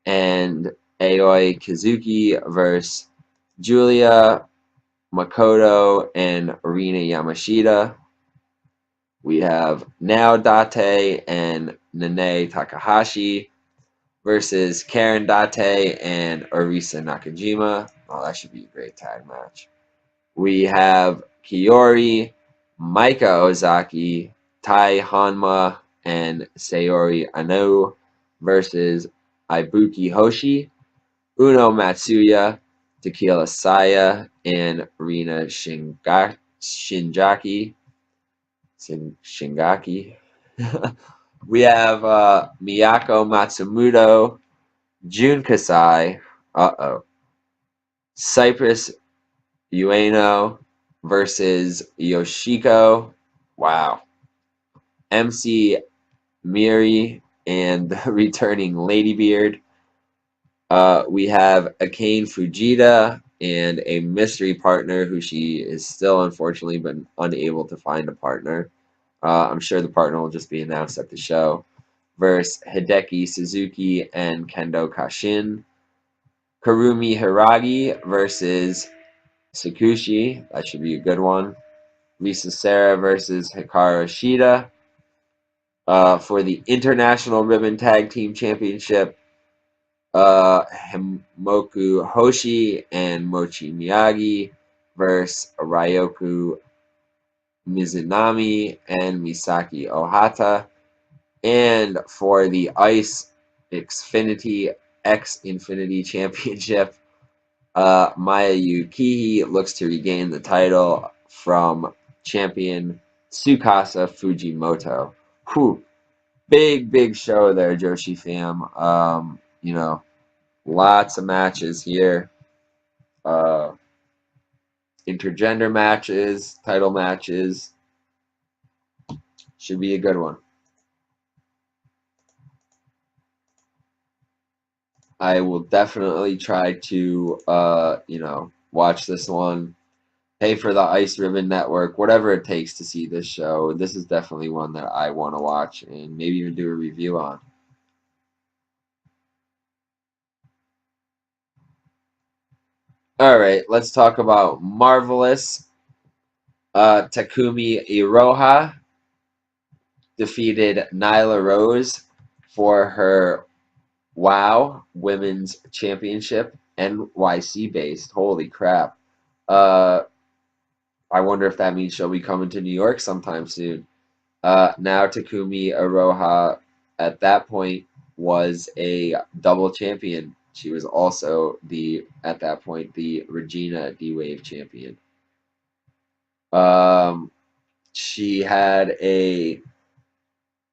and Aoi Kazuki versus Julia Makoto and Arina Yamashita. We have Nao Date and Nene Takahashi versus Karen Date and Arisa Nakajima. Oh, that should be a great tag match. We have Kiori, Maika Ozaki, Tai Hanma, and Sayori Ano versus Ibuki Hoshi, Uno Matsuya, Tequila Saya, and Rina Shingaki. We have Miyako Matsumoto, Jun Kasai, Cypress Ueno versus Yoshiko. Wow. MC Miri and the returning Ladybeard. We have Akane Fujita and a mystery partner who she is still unfortunately been unable to find a partner. I'm sure the partner will just be announced at the show. Versus Hideki Suzuki and Kendo Kashin. Karumi Hiragi versus Sakushi, that should be a good one. Lisa Sarah versus Hikaru Shida. For the International Ribbon Tag Team Championship, Himoku Hoshi and Mochi Miyagi versus Ryoku Mizunami and Misaki Ohata. And for the Ice Xfinity X Infinity Championship, Maya Yukihi looks to regain the title from champion Tsukasa Fujimoto. Whew. Big show there, Joshi fam. Lots of matches here. Intergender matches, title matches. Should be a good one. I will definitely try to, watch this one. Pay for the Ice Ribbon Network, whatever it takes to see this show. This is definitely one that I want to watch and maybe even do a review on. All right, let's talk about Marvelous. Takumi Iroha defeated Nyla Rose for her WoW Women's Championship, NYC-based. Holy crap. I wonder if that means she'll be coming to New York sometime soon. Now Takumi Iroha, at that point, was a double champion. She was also at that point, the Regina D-Wave champion. She had a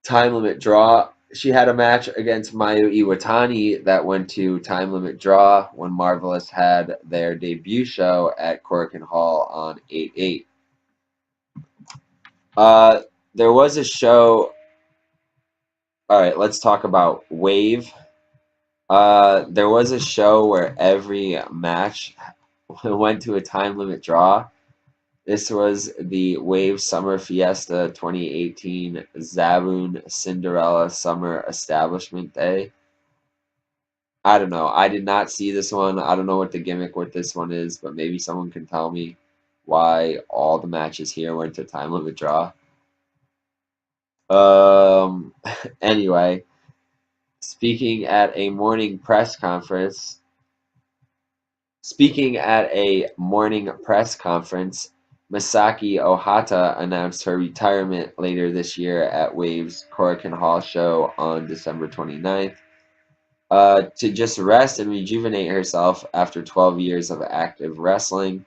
time limit draw. She had a match against Mayu Iwatani that went to time limit draw when Marvelous had their debut show at Korakuen Hall on 8/8. There was a show. All right, let's talk about Wave. There was a show where every match went to a time limit draw. This was the Wave Summer Fiesta 2018 Zaboon Cinderella Summer Establishment Day. I don't know. I did not see this one. I don't know what the gimmick with this one is, but maybe someone can tell me why all the matches here went to time limit draw. Anyway, speaking at a morning press conference, Misaki Ohata announced her retirement later this year at Wave's Korakuen Hall show on December 29th. To just rest and rejuvenate herself after 12 years of active wrestling.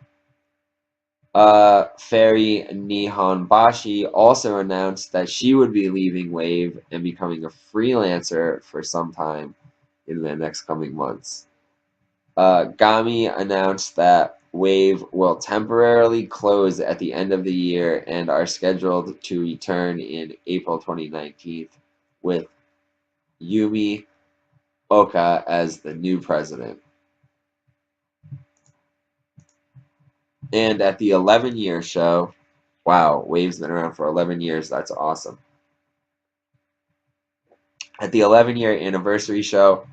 Fairy Nihonbashi also announced that she would be leaving Wave and becoming a freelancer for some time in the next coming months. Gami announced that Wave will temporarily close at the end of the year and are scheduled to return in April 2019 with Yumi Oka as the new president. And at the 11-year show, wow, Wave's been around for 11 years. That's awesome. At the 11-year anniversary show,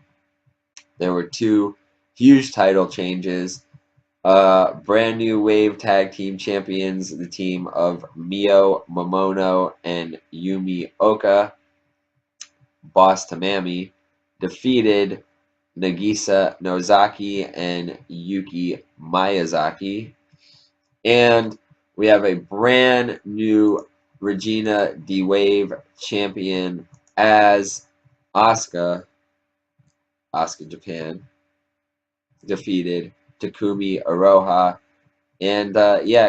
there were two huge title changes. Brand new Wave Tag Team Champions, the team of Mio Momono and Yumi Oka, Boss Tamami, defeated Nagisa Nozaki and Yuki Miyazaki. And we have a brand new Regina D-Wave champion as Asuka Japan, defeated Takumi Iroha. And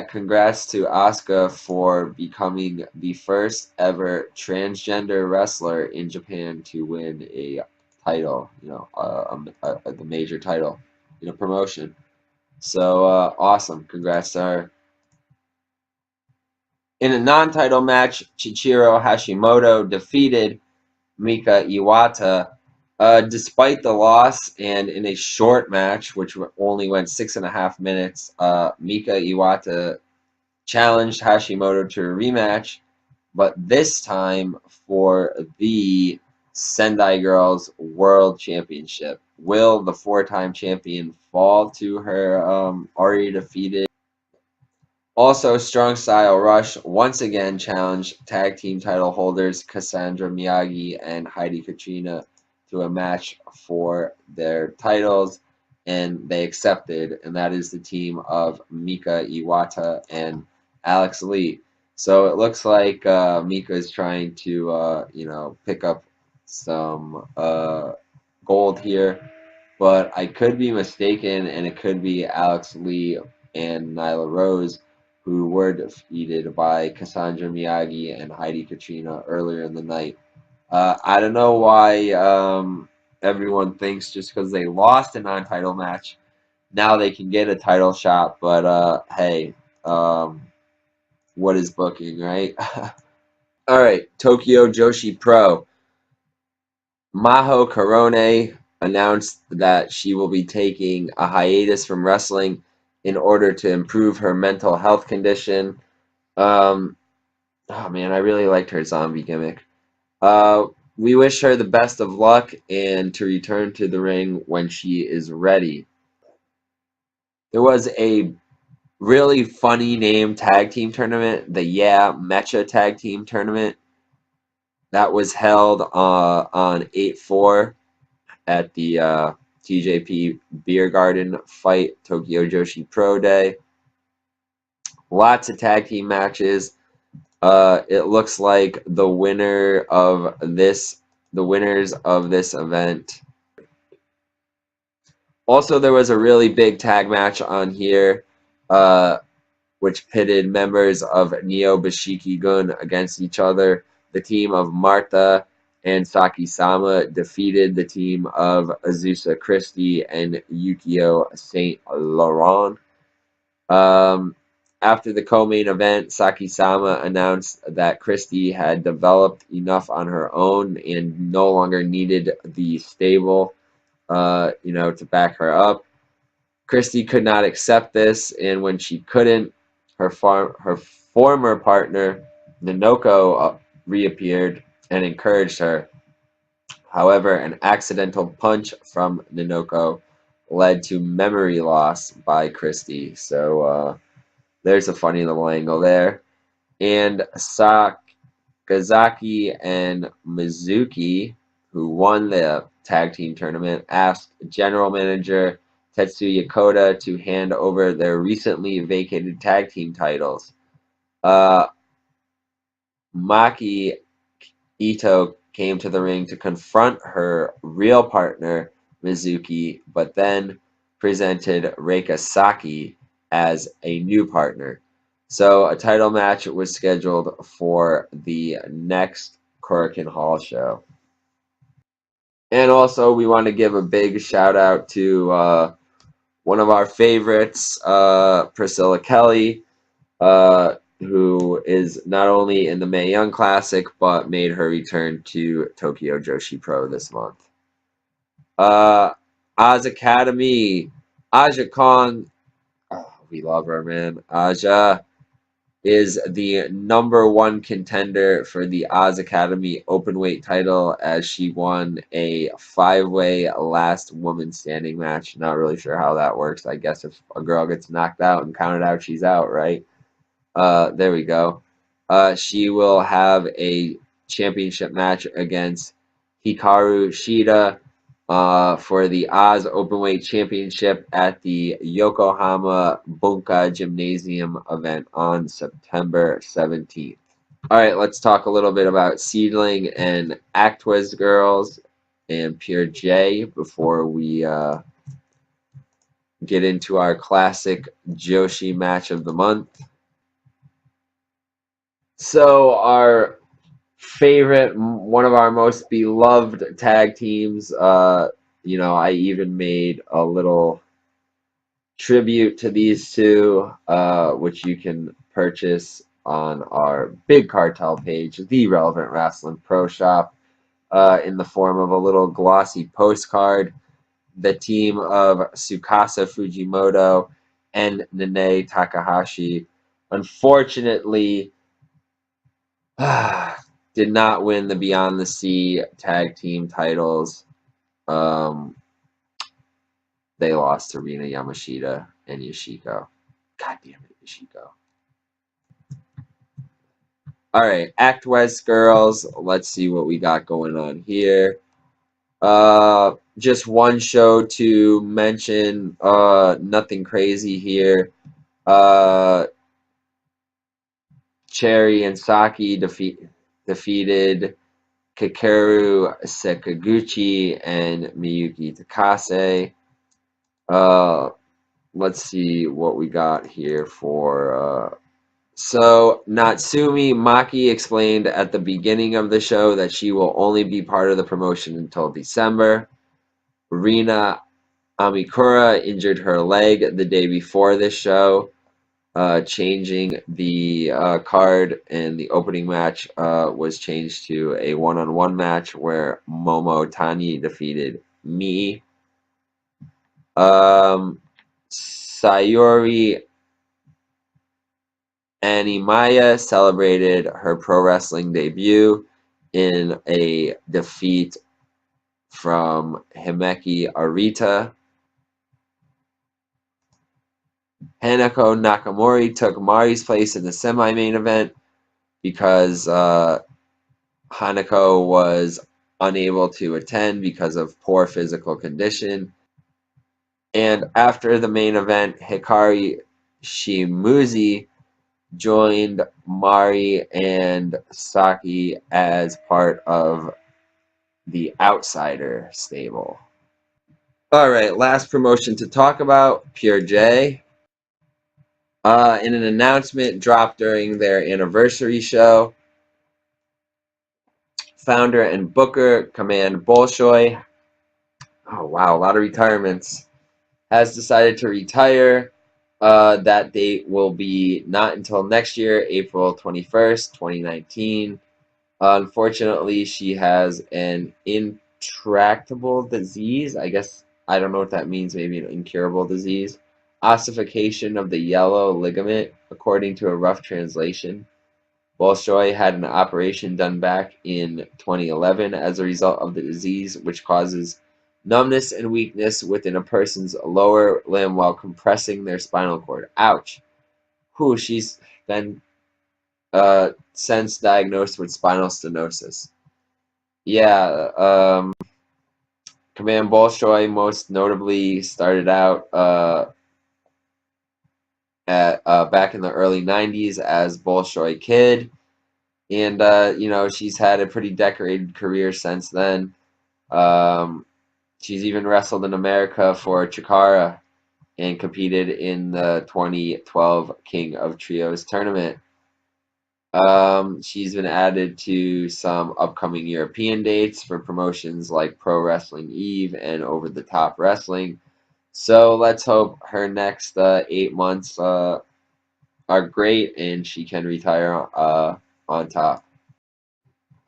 congrats to Asuka for becoming the first ever transgender wrestler in Japan to win a title, the major title in a promotion. So awesome. Congrats to her. In a non-title match, Chichiro Hashimoto defeated Mika Iwata. Despite the loss and in a short match, which only went 6.5 minutes, Mika Iwata challenged Hashimoto to a rematch, but this time for the Sendai Girls World Championship. Will the 4-time champion fall to her already defeated Also, Strong Style Rush once again challenged tag team title holders Cassandra Miyagi and Heidi Katrina to a match for their titles, and they accepted, and that is the team of Mika Iwata and Alex Lee. So it looks like Mika is trying to, pick up some gold here, but I could be mistaken, and it could be Alex Lee and Nyla Rose who were defeated by Cassandra Miyagi and Heidi Katrina earlier in the night. I don't know why everyone thinks just because they lost a non-title match, now they can get a title shot, but hey, what is booking, right? All right, Tokyo Joshi Pro. Maho Karone announced that she will be taking a hiatus from wrestling in order to improve her mental health condition. Um, oh man, I really liked her zombie gimmick. We wish her the best of luck and to return to the ring when she is ready. There was a really funny name tag team tournament, the Yeah Mecha Tag Team Tournament, that was held on 8/4 at the TJP Beer Garden Fight Tokyo Joshi Pro Day. Lots of tag team matches. It looks like the winners of this event. Also, there was a really big tag match on here, which pitted members of Neo Bashiki Gun against each other. The team of Martha and Saki-sama defeated the team of Azusa Christie and Yukio Saint Laurent. After the co-main event, Saki-sama announced that Christie had developed enough on her own and no longer needed the stable, to back her up. Christie could not accept this, and when she couldn't, her former partner, Nanoko, reappeared and encouraged her. However, an accidental punch from Nanoko led to memory loss by Christie. So there's a funny little angle there. And Sakazaki and Mizuki, who won the tag team tournament, asked general manager Tetsuya Koda to hand over their recently vacated tag team titles. Maki Ito came to the ring to confront her real partner, Mizuki, but then presented Reika Saki as a new partner. So a title match was scheduled for the next Korakuen Hall show. And also, we want to give a big shout out to one of our favorites, Priscilla Kelly, who is not only in the Mae Young Classic, but made her return to Tokyo Joshi Pro this month. Oz Academy, Aja Kong, oh, we love her, man. Aja is the #1 contender for the Oz Academy Openweight title as she won a 5-way last woman standing match. Not really sure how that works. I guess if a girl gets knocked out and counted out, she's out, right? There we go. She will have a championship match against Hikaru Shida for the Oz Openweight Championship at the Yokohama Bunka Gymnasium event on September 17th. All right, let's talk a little bit about Seedling and Actwez Girls and Pure J before we get into our classic Joshi match of the month. So our favorite, one of our most beloved tag teams, I even made a little tribute to these two, which you can purchase on our Big Cartel page, the Relevant Wrestling Pro Shop, in the form of a little glossy postcard. The team of Tsukasa Fujimoto and Nene Takahashi, unfortunately, did not win the Beyond the Sea tag team titles. They lost to Rina Yamashita and Yoshiko. God damn it, Yoshiko. Alright, Act West girls. Let's see what we got going on here. Just one show to mention. Nothing crazy here. Cherry and Saki defeated Kakeru Sekaguchi and Miyuki Takase. Let's see what we got here for. So Natsumi Maki explained at the beginning of the show that she will only be part of the promotion until December. Rina Amikura injured her leg the day before this show, changing the card, and the opening match was changed to a one-on-one match where Momo Tani defeated Mi. Sayuri Animaya celebrated her pro wrestling debut in a defeat from Himeki Arita. Hanako Nakamori took Mari's place in the semi-main event because Hanako was unable to attend because of poor physical condition. And after the main event, Hikari Shimuzi joined Mari and Saki as part of the Outsider stable. Alright, last promotion to talk about, Pure J. In an announcement dropped during their anniversary show, founder and booker Command Bolshoi, oh wow, a lot of retirements, has decided to retire. That date will be not until next year, April 21st, 2019. Unfortunately, she has an intractable disease. I guess, I don't know what that means, maybe an incurable disease. Ossification of the yellow ligament, according to a rough translation. Bolshoi had an operation done back in 2011 as a result of the disease, which causes numbness and weakness within a person's lower limb while compressing their spinal cord. Ouch. Whew, she's been since diagnosed with spinal stenosis. Yeah, Command Bolshoi most notably started out back in the early 90s as Bolshoi Kid. And, she's had a pretty decorated career since then. She's even wrestled in America for Chikara and competed in the 2012 King of Trios tournament. She's been added to some upcoming European dates for promotions like Pro Wrestling Eve and Over the Top Wrestling. So let's hope her next 8 months are great and she can retire on top.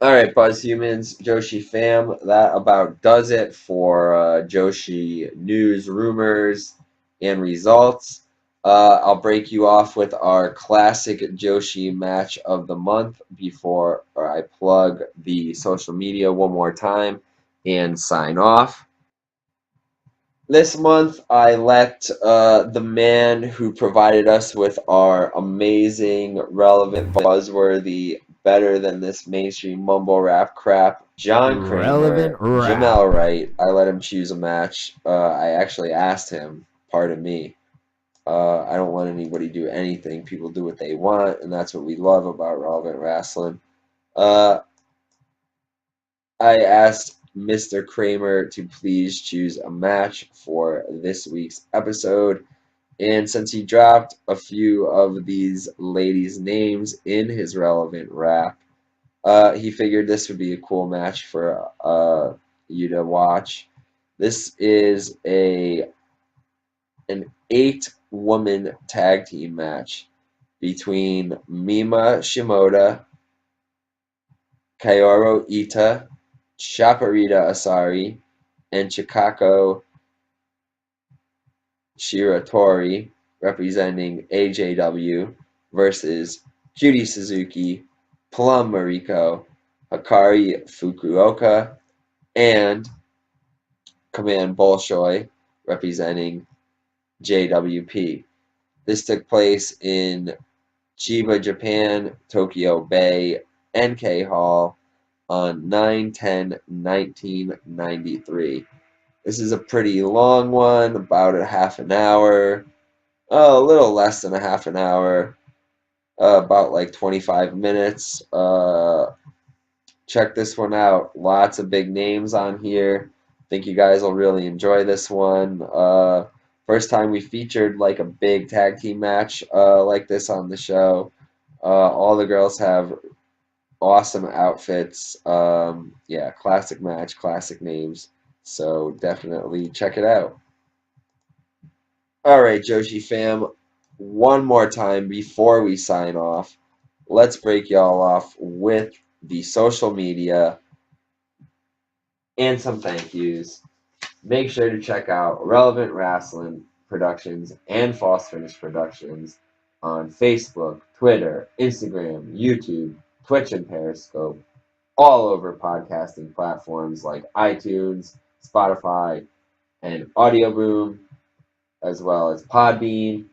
Alright, Buzz Humans, Joshi fam, that about does it for Joshi news, rumors, and results. I'll break you off with our classic Joshi match of the month before I plug the social media one more time and sign off. This month, I let the man who provided us with our amazing, relevant, buzzworthy, better than this mainstream mumble rap crap, John Kramer, Jamel Wright, I let him choose a match. I actually asked him, pardon me. I don't let anybody do anything. People do what they want, and that's what we love about relevant wrestling. I asked Mr. Kramer to please choose a match for this week's episode. And since he dropped a few of these ladies' names in his relevant rap, he figured this would be a cool match for you to watch. This is an 8-woman tag team match between Mima Shimoda, Kaoru Ita, Chaparita Asari, and Chikako Shiratori, representing AJW, versus Judy Suzuki, Plum Mariko, Hikari Fukuoka, and Command Bolshoi, representing JWP. This took place in Chiba, Japan, Tokyo Bay, NK Hall on 9/10/1993. This is a pretty long one, about a half an hour, a little less than a half an hour, about like 25 minutes. Check this one out. Lots of big names on here. Think you guys will really enjoy this one. First time we featured like a big tag team match like this on the show. All the girls have awesome outfits. Yeah, classic match, classic names. So definitely check it out. All right, Joshi fam. One more time before we sign off, let's break y'all off with the social media and some thank yous. Make sure to check out Relevant Rasslin Productions and False Finish Productions on Facebook, Twitter, Instagram, YouTube, Twitch, and Periscope, all over podcasting platforms like iTunes, Spotify, and Audio Boom, as well as Podbean.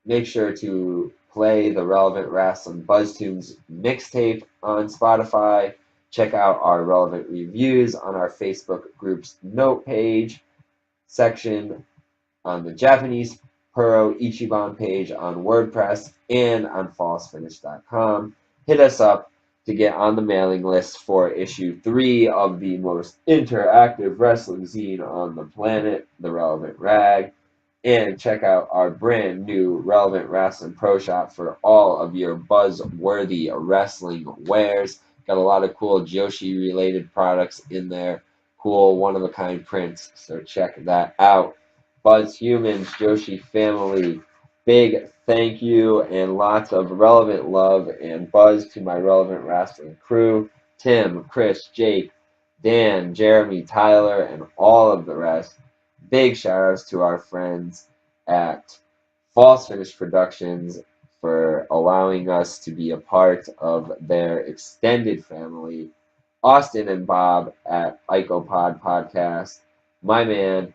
Make sure to play the Relevant Rasslin BuzzTunes mixtape on Spotify. Check out our relevant reviews on our Facebook group's note page section, on the Japanese Puro Ichiban page on WordPress, and on falsefinish.com. Hit us up to get on the mailing list for issue 3 of the most interactive wrestling zine on the planet, The Relevant Rag. And check out our brand new Relevant Rasslin Pro Shop for all of your buzzworthy wrestling wares. Got a lot of cool Joshi related products in there. Cool one-of-a-kind prints. So check that out. Buzz Humans, Joshi family, big thank you and lots of relevant love and buzz to my Relevant Wrestling crew. Tim, Chris, Jake, Dan, Jeremy, Tyler, and all of the rest. Big shout outs to our friends at False Finish Productions for allowing us to be a part of their extended family. Austin and Bob at IcoPod Podcast. My man,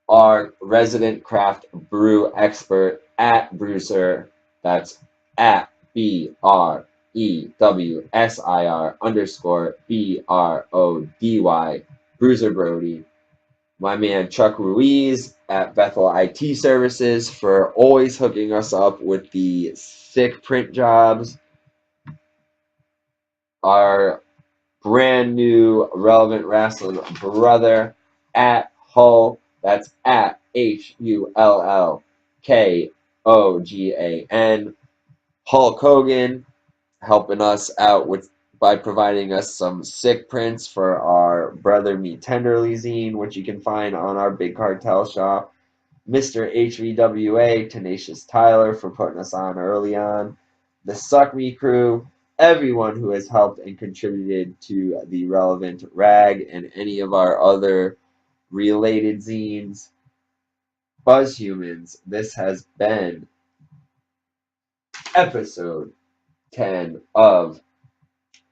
our resident craft brew expert at Bruiser. That's at BREWSIR_BRODY. Bruiser Brody. My man Chuck Ruiz at Bethel IT Services for always hooking us up with the sick print jobs. Our brand new Relevant Wrestling brother at Hull. That's at HULLKOGAN. Hulk Hogan helping us out by providing us some sick prints for our Brother Me Tenderly zine, which you can find on our Big Cartel shop. Mr. HVWA, Tenacious Tyler, for putting us on early on. The Suck Me crew, everyone who has helped and contributed to the Relevant Rag and any of our other related zines. Buzz Humans, this has been episode 10 of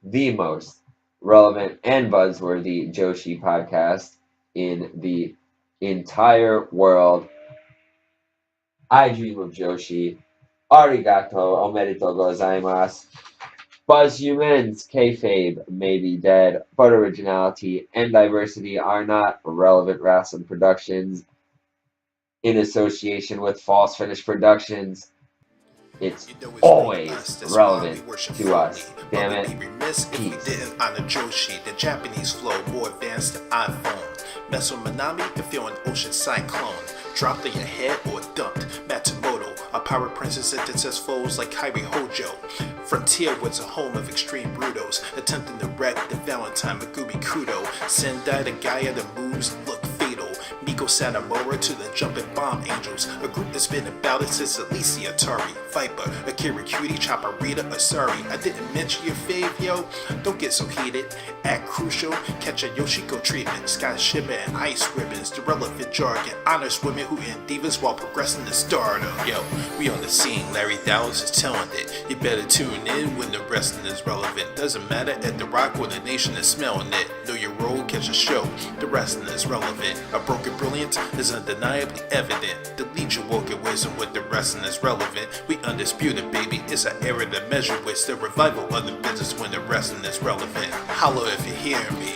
the most relevant and buzzworthy Joshi podcast in the entire world. I dream of Joshi. Arigato, omerito gozaimasu. Buzz Humans, kayfabe may be dead, but originality and diversity are not. Relevant Wrestling Productions, in association with False Finish Productions, it's always relevant to us. Damn it. We'd be remiss if we Peace. didn't honor Joshi, the Japanese flow more advanced than iPhone. Mess with Manami to feel an ocean cyclone. Dropped on your head or dumped. Matsumoto, a pirate princess sentences flows like Kairi Hojo. Frontier was a home of extreme brutos, attempting to wreck the Valentine Megumi Kudo. Sendai the Gaia, the moves look fatal. Miko Satomura to the jumping bomb angels, a group that's been about it since Alicia Atari, Viper, Akira Cutie, Chaparita, Asari. I didn't mention your fave, yo. Don't get so heated. Act crucial, catch a Yoshiko treatment. Sky shimmer and ice ribbons, the relevant jargon. Honors women who end divas while progressing to stardom. Yo, we on the scene. Larry Dallas is telling it. You better tune in when the wrestling is relevant. Doesn't matter at the Rock or the nation is smelling it. Know your role, catch a show. The wrestling is relevant. A broken brilliance is undeniably evident. The legion woken wisdom with the wrestling is relevant. We undisputed, baby. It's an era to measure with. The revival of the business when the wrestling is relevant. Holla if you're hearing me.